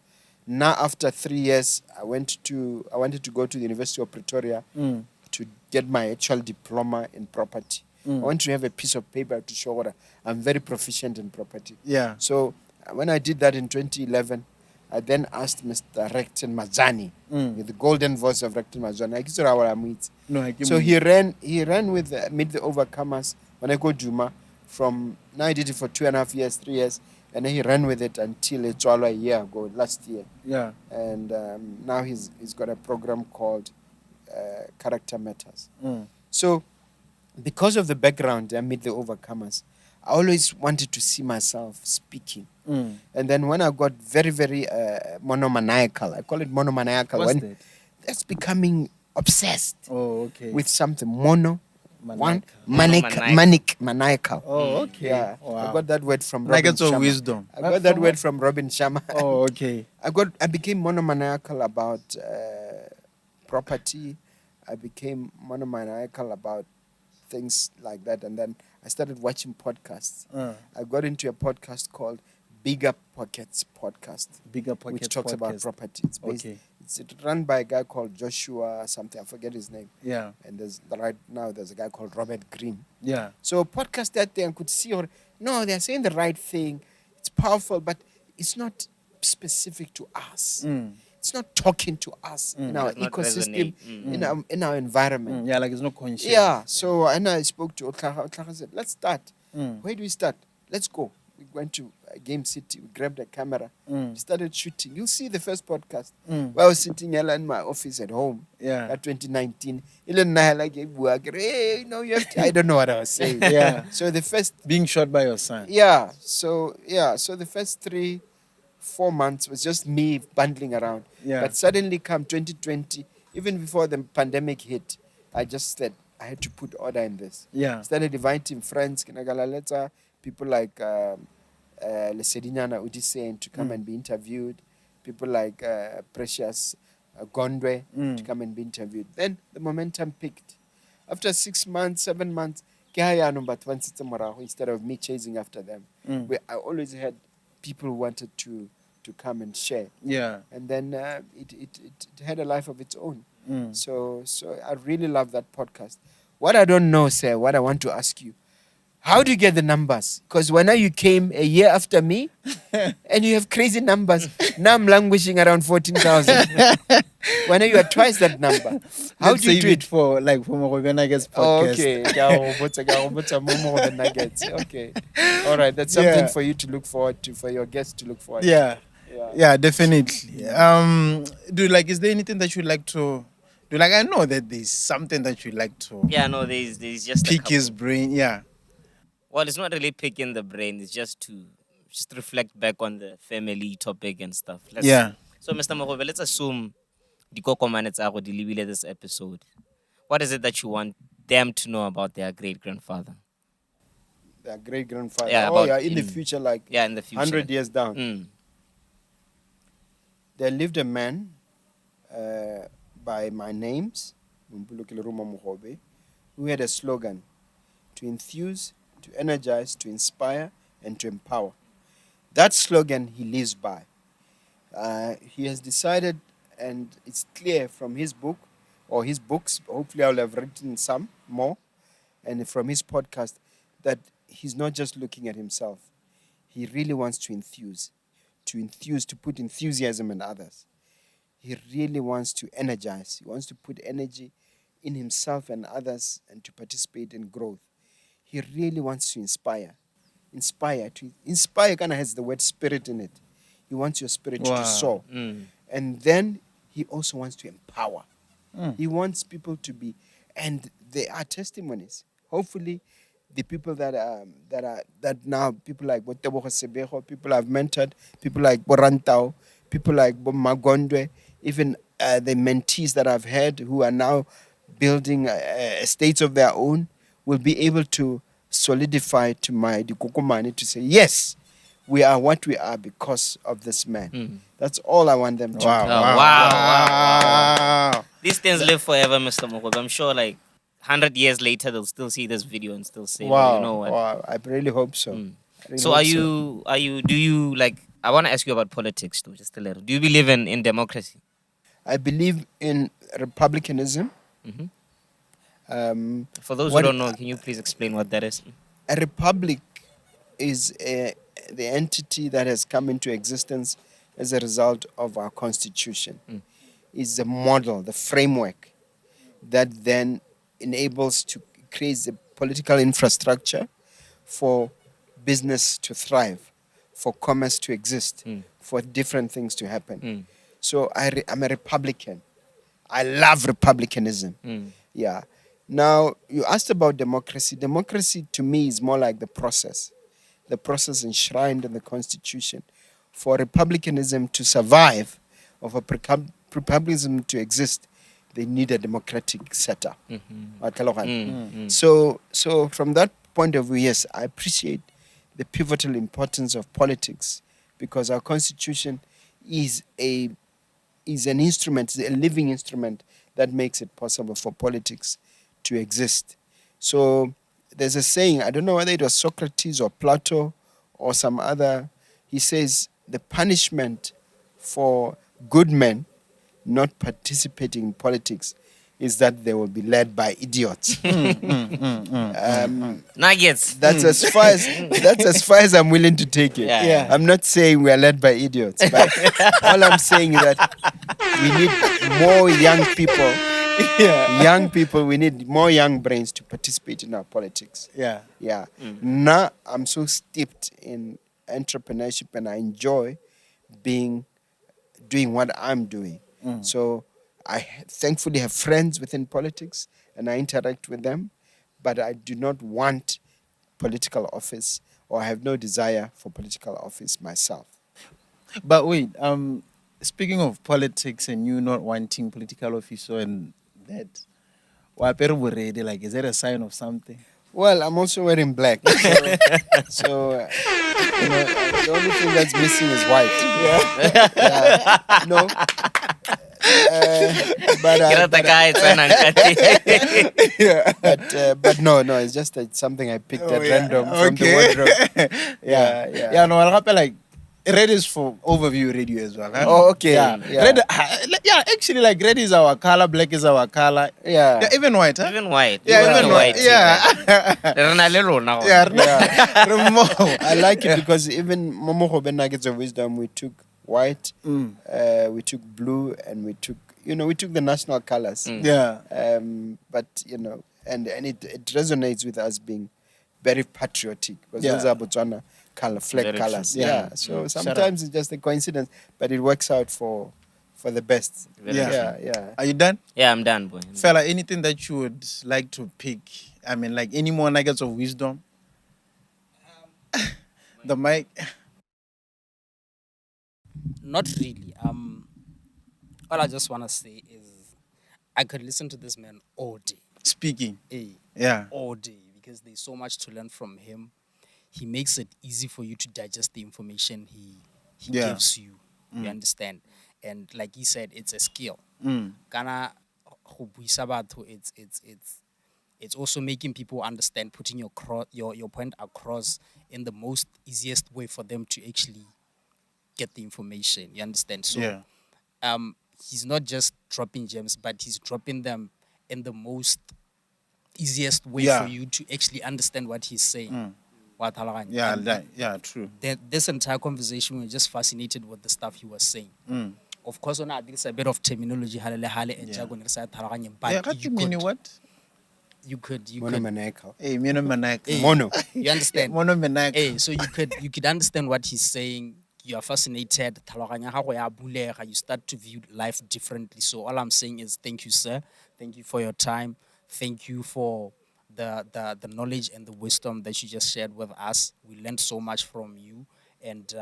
Speaker 4: Now, after 3 years, I wanted to go to the University of Pretoria to get my actual diploma in property. I want to have a piece of paper to show what I'm very proficient in property.
Speaker 2: Yeah.
Speaker 4: So when I did that in 2011, I then asked Mr. Recton Mazani, with the golden voice of Recton Mazani. So he ran with Meet the Overcomers when I go Juma. From now, I did it for 2.5 years, 3 years, and then he ran with it until it's all a year ago, last year.
Speaker 2: Yeah.
Speaker 4: And now he's got a program called Character Matters. So because of the background I Meet the Overcomers, I always wanted to see myself speaking. And then when I got very, very monomaniacal, I call it monomaniacal.
Speaker 2: What's that?
Speaker 4: That's becoming obsessed with something. Maniacal.
Speaker 2: Oh, okay.
Speaker 4: Yeah.
Speaker 2: Wow.
Speaker 4: I got that word from Robin
Speaker 2: Nuggets of
Speaker 4: Sharma.
Speaker 2: wisdom.
Speaker 4: I got that word from Robin Sharma.
Speaker 2: Oh, okay.
Speaker 4: I became monomaniacal about property. I became monomaniacal about things like that. And then I started watching podcasts. I got into a podcast called Bigger Pockets Podcast. Which talks about property. It's run by a guy called Joshua something. I forget his name.
Speaker 2: Yeah.
Speaker 4: And right now there's a guy called Robert Green.
Speaker 2: Yeah.
Speaker 4: So podcast that thing could see, they're saying the right thing. It's powerful, but it's not specific to us. It's not talking to us in our ecosystem, in our environment.
Speaker 2: Yeah, like it's not conscious.
Speaker 4: Yeah. So and I spoke to Otlaha. Otlaha said, let's start. Where do we start? Let's go. We went to Game City. We grabbed a camera. We started shooting. You'll see the first podcast. Where I was sitting in my office at home.
Speaker 2: Yeah.
Speaker 4: At 2019. Hey, you have to, I don't know what I was saying.
Speaker 2: Yeah.
Speaker 4: So the first
Speaker 2: being shot by your son.
Speaker 4: Yeah. So the first 3-4 months was just me bundling around.
Speaker 2: Yeah.
Speaker 4: But suddenly come 2020, even before the pandemic hit, I just said I had to put order in this.
Speaker 2: Yeah.
Speaker 4: Started inviting friends, people like Lesedinyana Udisen to come and be interviewed, people like Precious Gondwe to come and be interviewed. Then the momentum picked. After 6 months, 7 months, instead of me chasing after them, I always had people who wanted to come and share.
Speaker 2: Yeah.
Speaker 4: And then it had a life of its own. So I really love that podcast. What I don't know, sir, what I want to ask you, how do you get the numbers? Because when you came a year after me, and you have crazy numbers. Now I'm languishing around 14,000. When you are twice that number, how do you do it?
Speaker 2: For Mogobe Nuggets podcast?
Speaker 4: Okay. All right, that's something for you to look forward to, for your guests to look forward to.
Speaker 2: Yeah, definitely. Is there anything that you'd like to do? I know that there's something that you'd like to.
Speaker 3: Yeah, no, there's just
Speaker 2: pick his brain. Yeah.
Speaker 3: Well, it's not really picking the brain. It's just to reflect back on the family topic and stuff. So, Mr. Mogobe, let's assume the Coco Manets are delivering this episode. What is it that you want them to know about their great-grandfather?
Speaker 4: Their great-grandfather?
Speaker 3: Yeah,
Speaker 4: in the future,
Speaker 3: in the future.
Speaker 4: 100 years down. There lived a man by my names, Mompoloki Lerumo Mogobe, who had a slogan: to enthuse, to energize, to inspire, and to empower. That slogan he lives by. He has decided, and it's clear from his book, or his books, hopefully I'll have written some more, and from his podcast that he's not just looking at himself. He really wants to enthuse, to put enthusiasm in others. He really wants to energize. He wants to put energy in himself and others and to participate in growth. He really wants to inspire. Inspire kind of has the word spirit in it. He wants your spirit to soar. And then he also wants to empower. He wants people to be, and there are testimonies. Hopefully, the people that now, people like Botebogo Sebeho, people I've mentored, people like Borantao, people like Magondwe, even the mentees that I've had who are now building estates of their own, will be able to solidify to my Dikukumani to say, yes, we are what we are because of this man. That's all I want them to do.
Speaker 3: Wow. These things live forever, Mr. Mogobe. I'm sure, like, 100 years later, they'll still see this video and still say, well, you know what?
Speaker 4: Wow, I really hope so.
Speaker 3: So do you, like, I want to ask you about politics, too, just a little. Do you believe in democracy?
Speaker 4: I believe in republicanism.
Speaker 3: For those who don't know, can you please explain what that is?
Speaker 4: A republic is the entity that has come into existence as a result of our constitution. Is the model, the framework that then enables to create the political infrastructure for business to thrive, for commerce to exist, for different things to happen. So I'm a Republican. I love republicanism. Yeah. Now, you asked about democracy. Democracy, to me, is more like the process enshrined in the Constitution. For republicanism to survive, or for republicanism to exist, they need a democratic setup. So from that point of view, yes, I appreciate the pivotal importance of politics, because our Constitution is an instrument, a living instrument that makes it possible for politics to exist. So there's a saying, I don't know whether it was Socrates or Plato or some other, he says the punishment for good men not participating in politics is that they will be led by idiots.
Speaker 3: Nuggets.
Speaker 4: That's as far as I'm willing to take it.
Speaker 3: Yeah.
Speaker 4: I'm not saying we are led by idiots, but all I'm saying is that we need more young people. Young people, we need more young brains to participate in our politics. Now I'm so steeped in entrepreneurship and I enjoy doing what I'm doing. So I thankfully have friends within politics and I interact with them, but I do not want political office, or I have no desire for political office myself.
Speaker 2: But wait, speaking of politics and you not wanting political office and that, like, is that a sign of something?
Speaker 4: Well, I'm also wearing black, so the only thing that's missing is white. No. But no, it's just that it's something I picked at random from the wardrobe.
Speaker 2: No, I'll like red is for overview radio as well. Huh?
Speaker 4: Oh, okay.
Speaker 2: Red, actually, like red is our color, black is our color. Even white, huh?
Speaker 3: Even white.
Speaker 2: Even white.
Speaker 4: I like it because even Momogobe Nuggets of Wisdom, we took white, we took blue, and we took the national colors. But and it resonates with us being very patriotic, because those are Botswana flag colors. So sometimes it's just a coincidence, but it works out for the best.
Speaker 2: Are you done?
Speaker 3: Yeah, I'm done, boy.
Speaker 2: Fella, anything that you would like to pick? I mean, like any more nuggets of wisdom? The mic.
Speaker 5: Not really. All I just want to say is I could listen to this man all day.
Speaker 2: Speaking.
Speaker 5: All day, because there's so much to learn from him. He makes it easy for you to digest the information he gives you. You understand? And like he said, it's a skill. Kana it's also making people understand, putting your point across in the most easiest way for them to actually get the information. You understand? So he's not just dropping gems, but he's dropping them in the most easiest way for you to actually understand what he's saying.
Speaker 2: True.
Speaker 5: This entire conversation, we were just fascinated with the stuff he was saying. Of course, on there's a bit of terminology, but you could
Speaker 4: Monomaniacal.
Speaker 2: Mono.
Speaker 5: You understand?
Speaker 2: Monomaniacal.
Speaker 5: Hey, so you could understand what he's saying. You are fascinated. You start to view life differently. So all I'm saying is thank you, sir. Thank you for your time. Thank you for the knowledge and the wisdom that you just shared with us. We learned so much from you. And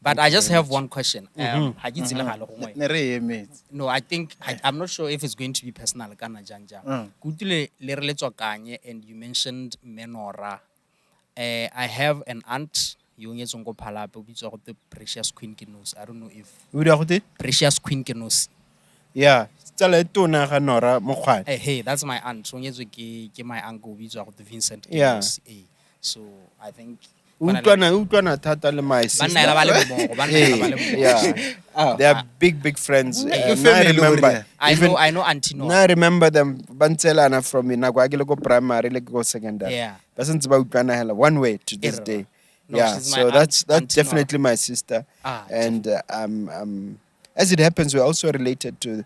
Speaker 5: but I just have one question. No, I think I'm not sure if it's going to be personal. And you mentioned Menora. I have an aunt. The Precious Queen Kenos. I don't know if Precious Queen Kenos.
Speaker 4: Yeah.
Speaker 5: Hey, that's my aunt. My uncle Vincent.
Speaker 4: Yeah.
Speaker 5: So I think
Speaker 4: They are big friends.
Speaker 5: I know Auntie Nora.
Speaker 4: I remember them Bantelana from Nagwagiloko primary, like go secondary.
Speaker 5: Yeah.
Speaker 4: But since about one way to this day.
Speaker 5: No,
Speaker 4: Yeah. So that's
Speaker 5: Auntie
Speaker 4: definitely my sister. And as it happens, we're also related to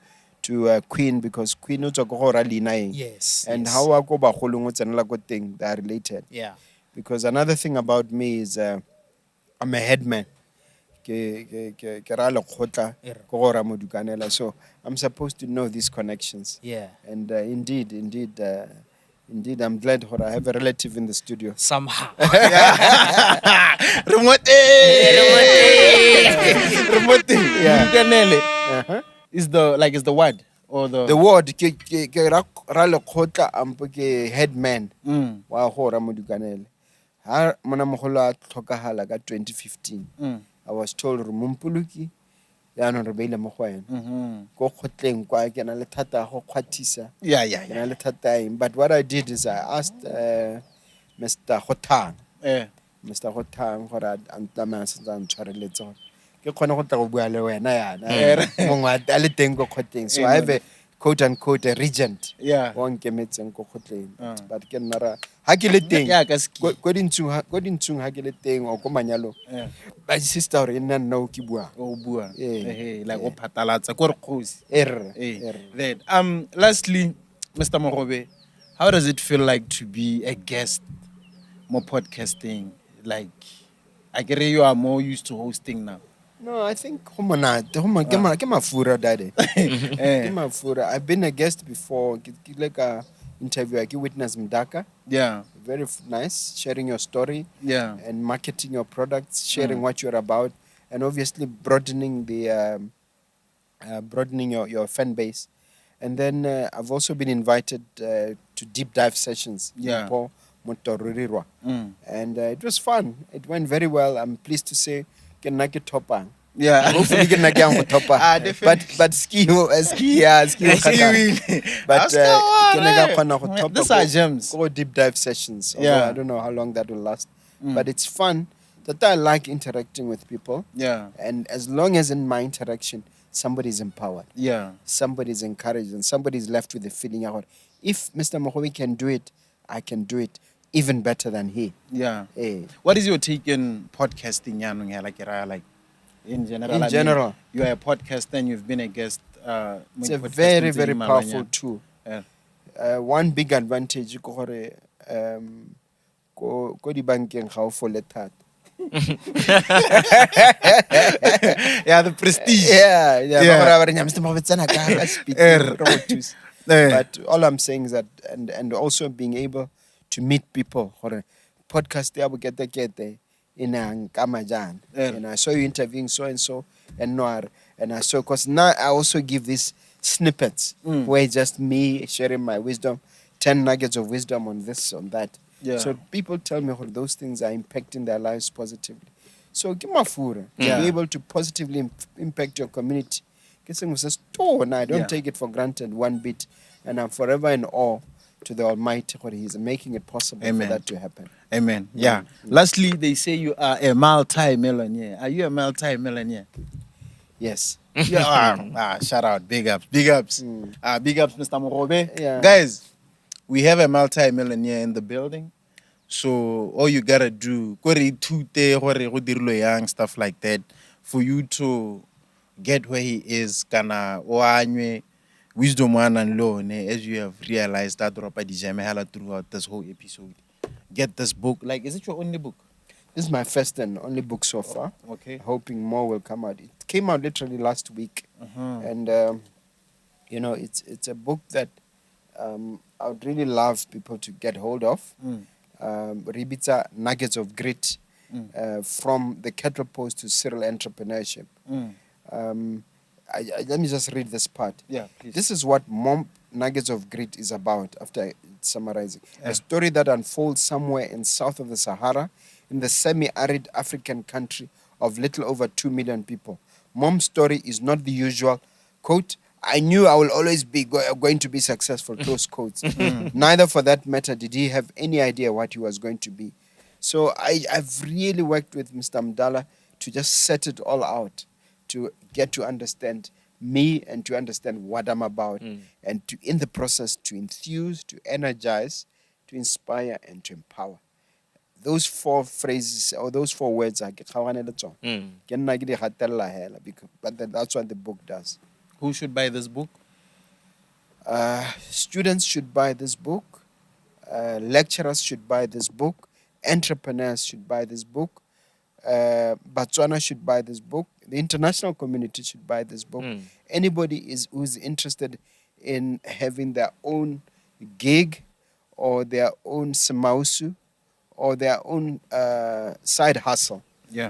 Speaker 4: Queen, because Queen is a
Speaker 5: Yes.
Speaker 4: and
Speaker 5: yes.
Speaker 4: how I go back thing, they are related.
Speaker 5: Yeah.
Speaker 4: Because another thing about me is I'm a headman. So I'm supposed to know these connections.
Speaker 5: Yeah.
Speaker 4: And indeed, I'm glad I have a relative in the studio.
Speaker 5: Somehow.
Speaker 2: Remote.
Speaker 4: Yeah.
Speaker 2: Is the word or the
Speaker 4: word headman wa hora Modukanele. Ha mona mogolo a tlhokahala ka 2015. I was told Mompoloki ya no re beile mo go ena. Go khotleng kwa ke na le thata go kgwathisa. Ke na le thata but what I did is I asked Mr. Hotang. Mr. Hotang gore a ntama se tsa ntshwareletse gore ke khona go tla go bua le wena yana. Mongwe a le teng go khotleng. So I have a quote unquote a regent. One kemetseng go khotleng. But ke nara ha ke le teng. Go dintsung ha ke le teng o go manyalo. My sister re nna nna o ke bua.
Speaker 2: Like o phatalatsa go re khosi. That lastly, Mr. Mogobe, how does it feel like to be a guest more podcasting? Like I get you are more used to hosting now.
Speaker 4: No, I think I've been a guest before. Like a interview, I witness Mdaka.
Speaker 2: Yeah.
Speaker 4: Very nice, sharing your story.
Speaker 2: Yeah.
Speaker 4: And marketing your products, sharing what you're about, and obviously broadening your fan base. And then I've also been invited to deep dive sessions.
Speaker 2: Yeah.
Speaker 4: And it was fun. It went very well. I'm pleased to say, topper.
Speaker 2: Yeah.
Speaker 4: Hopefully can topper. But ski. But
Speaker 2: these are gems.
Speaker 4: Go deep dive sessions.
Speaker 2: Yeah.
Speaker 4: I don't know how long that will last. But it's fun. That I like interacting with people.
Speaker 2: Yeah.
Speaker 4: And as long as in my interaction somebody's empowered.
Speaker 2: Yeah.
Speaker 4: Somebody's encouraged and somebody's left with the feeling out. If Mr. Mogobe can do it, I can do it even better than he.
Speaker 2: Yeah. What is your take in podcasting? Like in general.
Speaker 4: In general.
Speaker 2: You are a podcaster and you've been a guest.
Speaker 4: It's a very, very powerful tool.
Speaker 2: Yeah.
Speaker 4: One big advantage go di bankeng ga o fole thata.
Speaker 2: Yeah, the prestige.
Speaker 4: But all I'm saying is that, and also being able to meet people. Podcast in Kamajan. And I saw you interviewing so and so and Noir. And I saw, because now I also give these snippets where just me sharing my wisdom, 10 nuggets of wisdom on this, on that.
Speaker 2: Yeah.
Speaker 4: So people tell me those things are impacting their lives positively. So give me a fura. Be able to positively impact your community. I don't take it for granted one bit. And I'm forever in awe to the Almighty for He's making it possible for that to happen.
Speaker 2: Amen. Yeah. Lastly, they say you are a multi-millionaire. Are you a multi-millionaire?
Speaker 4: Yes.
Speaker 2: Yeah, shout out, big ups, big ups. Big ups, Mr. Mogobe.
Speaker 4: Yeah.
Speaker 2: Guys, we have a multi-millionaire in the building. So all you gotta do, stuff like that, for you to get where he is, kana oanywe wisdom one and loan, as you have realized that throughout this whole episode. Get this book. Like, is it your only book?
Speaker 4: This is my first and only book so far.
Speaker 2: Okay.
Speaker 4: Hoping more will come out. It came out literally last week, and it's a book that I would really love people to get hold of. Ribita Nuggets of Grit, from the cattle post to serial entrepreneurship. Let me just read this part.
Speaker 2: Yeah, please.
Speaker 4: This is what Momp Nuggets of Grit is about, after summarizing. A story that unfolds somewhere in south of the Sahara, in the semi-arid African country of little over 2 million people. Momp's story is not the usual, quote, I knew I will always be going to be successful, close quotes. Neither, for that matter, did he have any idea what he was going to be. So I've really worked with Mr. Mdala to just set it all out, to get to understand me and to understand what I'm about, and to, in the process, to enthuse, to energize, to inspire, and to empower. Those 4 phrases or those 4 words are but that's what the book does.
Speaker 2: Who should buy this book?
Speaker 4: Students should buy this book. Lecturers should buy this book. Entrepreneurs should buy this book. Botswana should buy this book. The international community should buy this book. Anybody who's interested in having their own gig or their own samausu or their own side hustle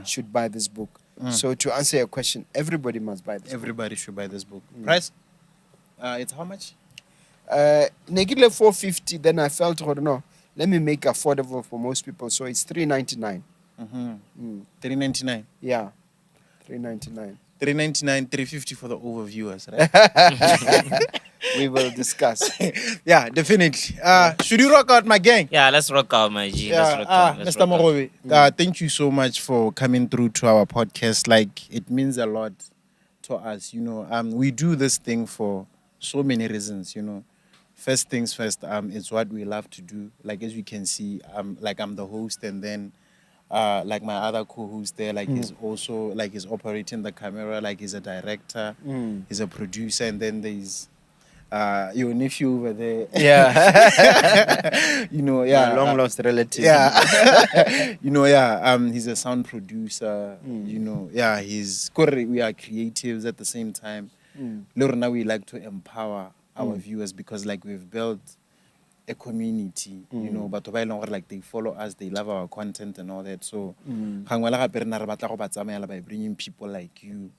Speaker 4: should buy this book. So to answer your question, everybody must buy this
Speaker 2: Everybody should buy this book. Price? It's how much?
Speaker 4: Negile 450, then I felt, oh, no, let me make affordable for most people. So it's $3.99.
Speaker 2: $3.99.
Speaker 4: Yeah, $3.99.
Speaker 2: $3.99, $3.50 for the overviewers, right?
Speaker 4: We will discuss.
Speaker 2: Yeah, definitely. Should you rock out, my gang?
Speaker 3: Yeah, let's rock out, my G.
Speaker 2: Yeah,
Speaker 3: Let's rock out. Let's
Speaker 2: Mr.
Speaker 3: rock out.
Speaker 2: Mogobe, thank you so much for coming through to our podcast. Like, it means a lot to us, you know. We do this thing for so many reasons, you know. First things first, it's what we love to do. Like, as you can see, I'm the host, and then like my other co-host there, like he's also like he's operating the camera, like he's a director, he's a producer, and then there's your nephew over there.
Speaker 4: Yeah.
Speaker 2: You know,
Speaker 4: My long lost relative.
Speaker 2: Yeah. You know, he's a sound producer. You know, we are creatives at the same time. Now we like to empower our viewers, because like we've built a community, you know, but like they follow us, they love our content and all that. So by bringing people like you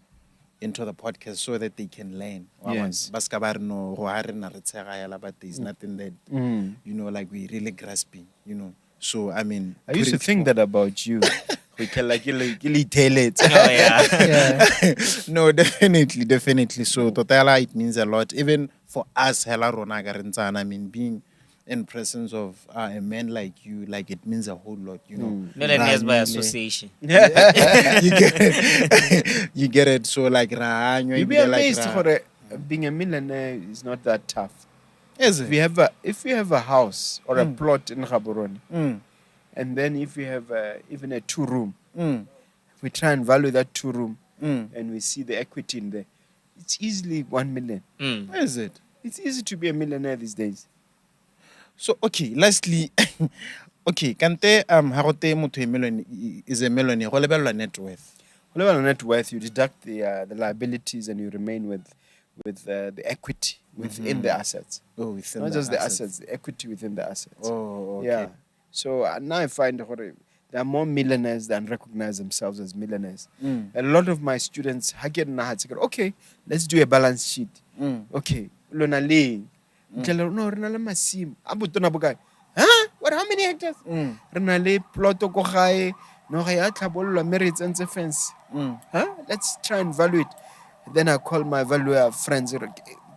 Speaker 2: into the podcast so that they can learn.
Speaker 4: Yes.
Speaker 2: But there's nothing that, you know, like we really grasping, you know. So, I mean,
Speaker 4: I used to think that about you. We can like really tell it.
Speaker 3: Oh, yeah.
Speaker 2: No, definitely. So, totally, it means a lot. Even for us, hela rona garantsana, I mean, being in presence of a man like you, like it means a whole lot, you know.
Speaker 3: Millionaires by association.
Speaker 2: You get it. You get it. So, like,
Speaker 4: You'd be amazed for being a millionaire is not that tough.
Speaker 2: Is it?
Speaker 4: If you have a house or a plot in Gaborone, and then if you have even a 2-room, we try and value that 2-room, and we see the equity in there, it's easily 1 million.
Speaker 2: Is it?
Speaker 4: It's easy to be a millionaire these days.
Speaker 2: So, okay, lastly, okay, kante harote motho is a millionaire, go lebella net worth.
Speaker 4: Whatever net worth, you deduct the liabilities and you remain with the equity within the assets.
Speaker 2: Oh, within
Speaker 4: not
Speaker 2: the
Speaker 4: just
Speaker 2: assets.
Speaker 4: the assets, the equity within the assets.
Speaker 2: Oh, okay.
Speaker 4: Yeah. So now I find there are more millionaires than recognize themselves as millionaires. A lot of my students, okay, let's do a balance sheet. Okay, lona le. No, huh? What? How many hectares? Renale plot ko gae. No ga ya tlhabololwa merits and fence. Huh? Let's try and value it. Then I call my valuer friends.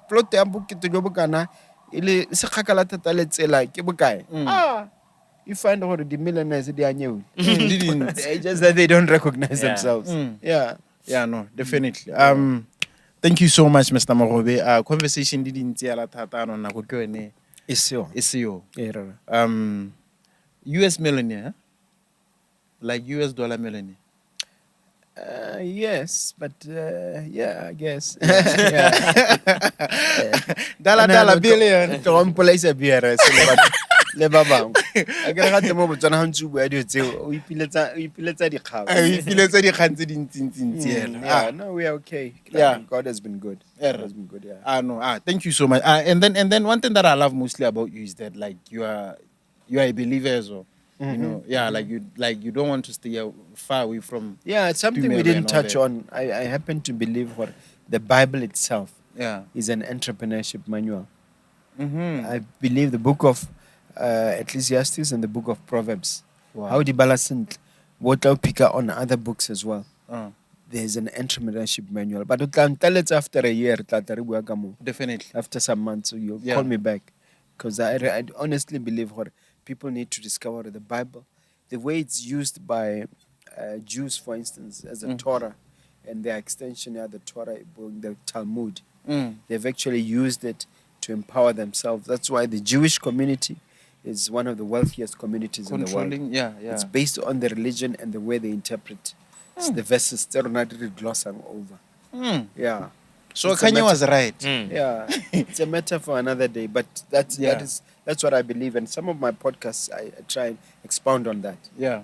Speaker 4: Plot ya bukete jo bokana ile se khakala thata le tsela ke bokae. You find out the millionaires they are new. It's just that they don't recognize themselves. Yeah.
Speaker 2: Yeah, no, definitely. Thank you so much, Mr. Mogobe. Conversation didn't tell na go kone.
Speaker 4: Isio.
Speaker 2: US millionaire, like US dollar millionaire.
Speaker 4: Yes, but yeah, I guess.
Speaker 2: Dollar billion.
Speaker 4: Mompoloki is a beer. Le ba bang a ke re ga temo Botswana ha ntse o bua dio tseo o ipiletsa dikgang. No, we are okay. God has been good. God has been good.
Speaker 2: Thank you so much. And then one thing that I love mostly about you is that like you are a believer as well. You know, like you don't want to stay far away from.
Speaker 4: Yeah, it's something we didn't touch on. I happen to believe what the Bible itself is an entrepreneurship manual. I believe the book of Ecclesiastes and the book of Proverbs. How do you what I'll pick up on other books as well. There's an entrepreneurship manual. But you can tell it after a year.
Speaker 2: Definitely.
Speaker 4: After some months, so you'll call me back. Because I honestly believe what people need to discover the Bible. The way it's used by Jews, for instance, as a Torah, and their extension the Torah, the Talmud. They've actually used it to empower themselves. That's why the Jewish community is one of the wealthiest communities in the world. It's based on the religion and the way they interpret the verses. They're not really glossing over.
Speaker 2: So Kanye was right.
Speaker 4: Yeah, it's a matter for another day. But that's what I believe. And some of my podcasts, I try and expound on that.
Speaker 2: Yeah.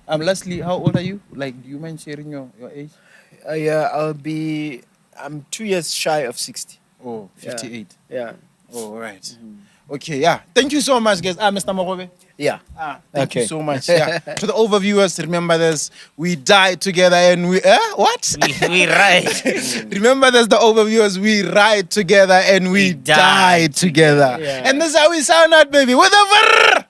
Speaker 2: Lastly, how old are you? Like, do you mind sharing your age?
Speaker 4: I'm 2 years shy of 60.
Speaker 2: Oh, 58.
Speaker 4: Yeah.
Speaker 2: Oh, all right. Okay, Thank you so much, guys. Mr. Mogobe. Thank you so much. To the overviewers, remember this. We died together and we... what?
Speaker 3: We ride.
Speaker 2: Remember this, the overviewers. We ride together and we died together. And this is how we sound out, baby. With a vrr!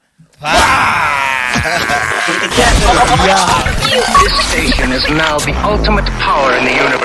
Speaker 1: This station is now the ultimate power in the universe.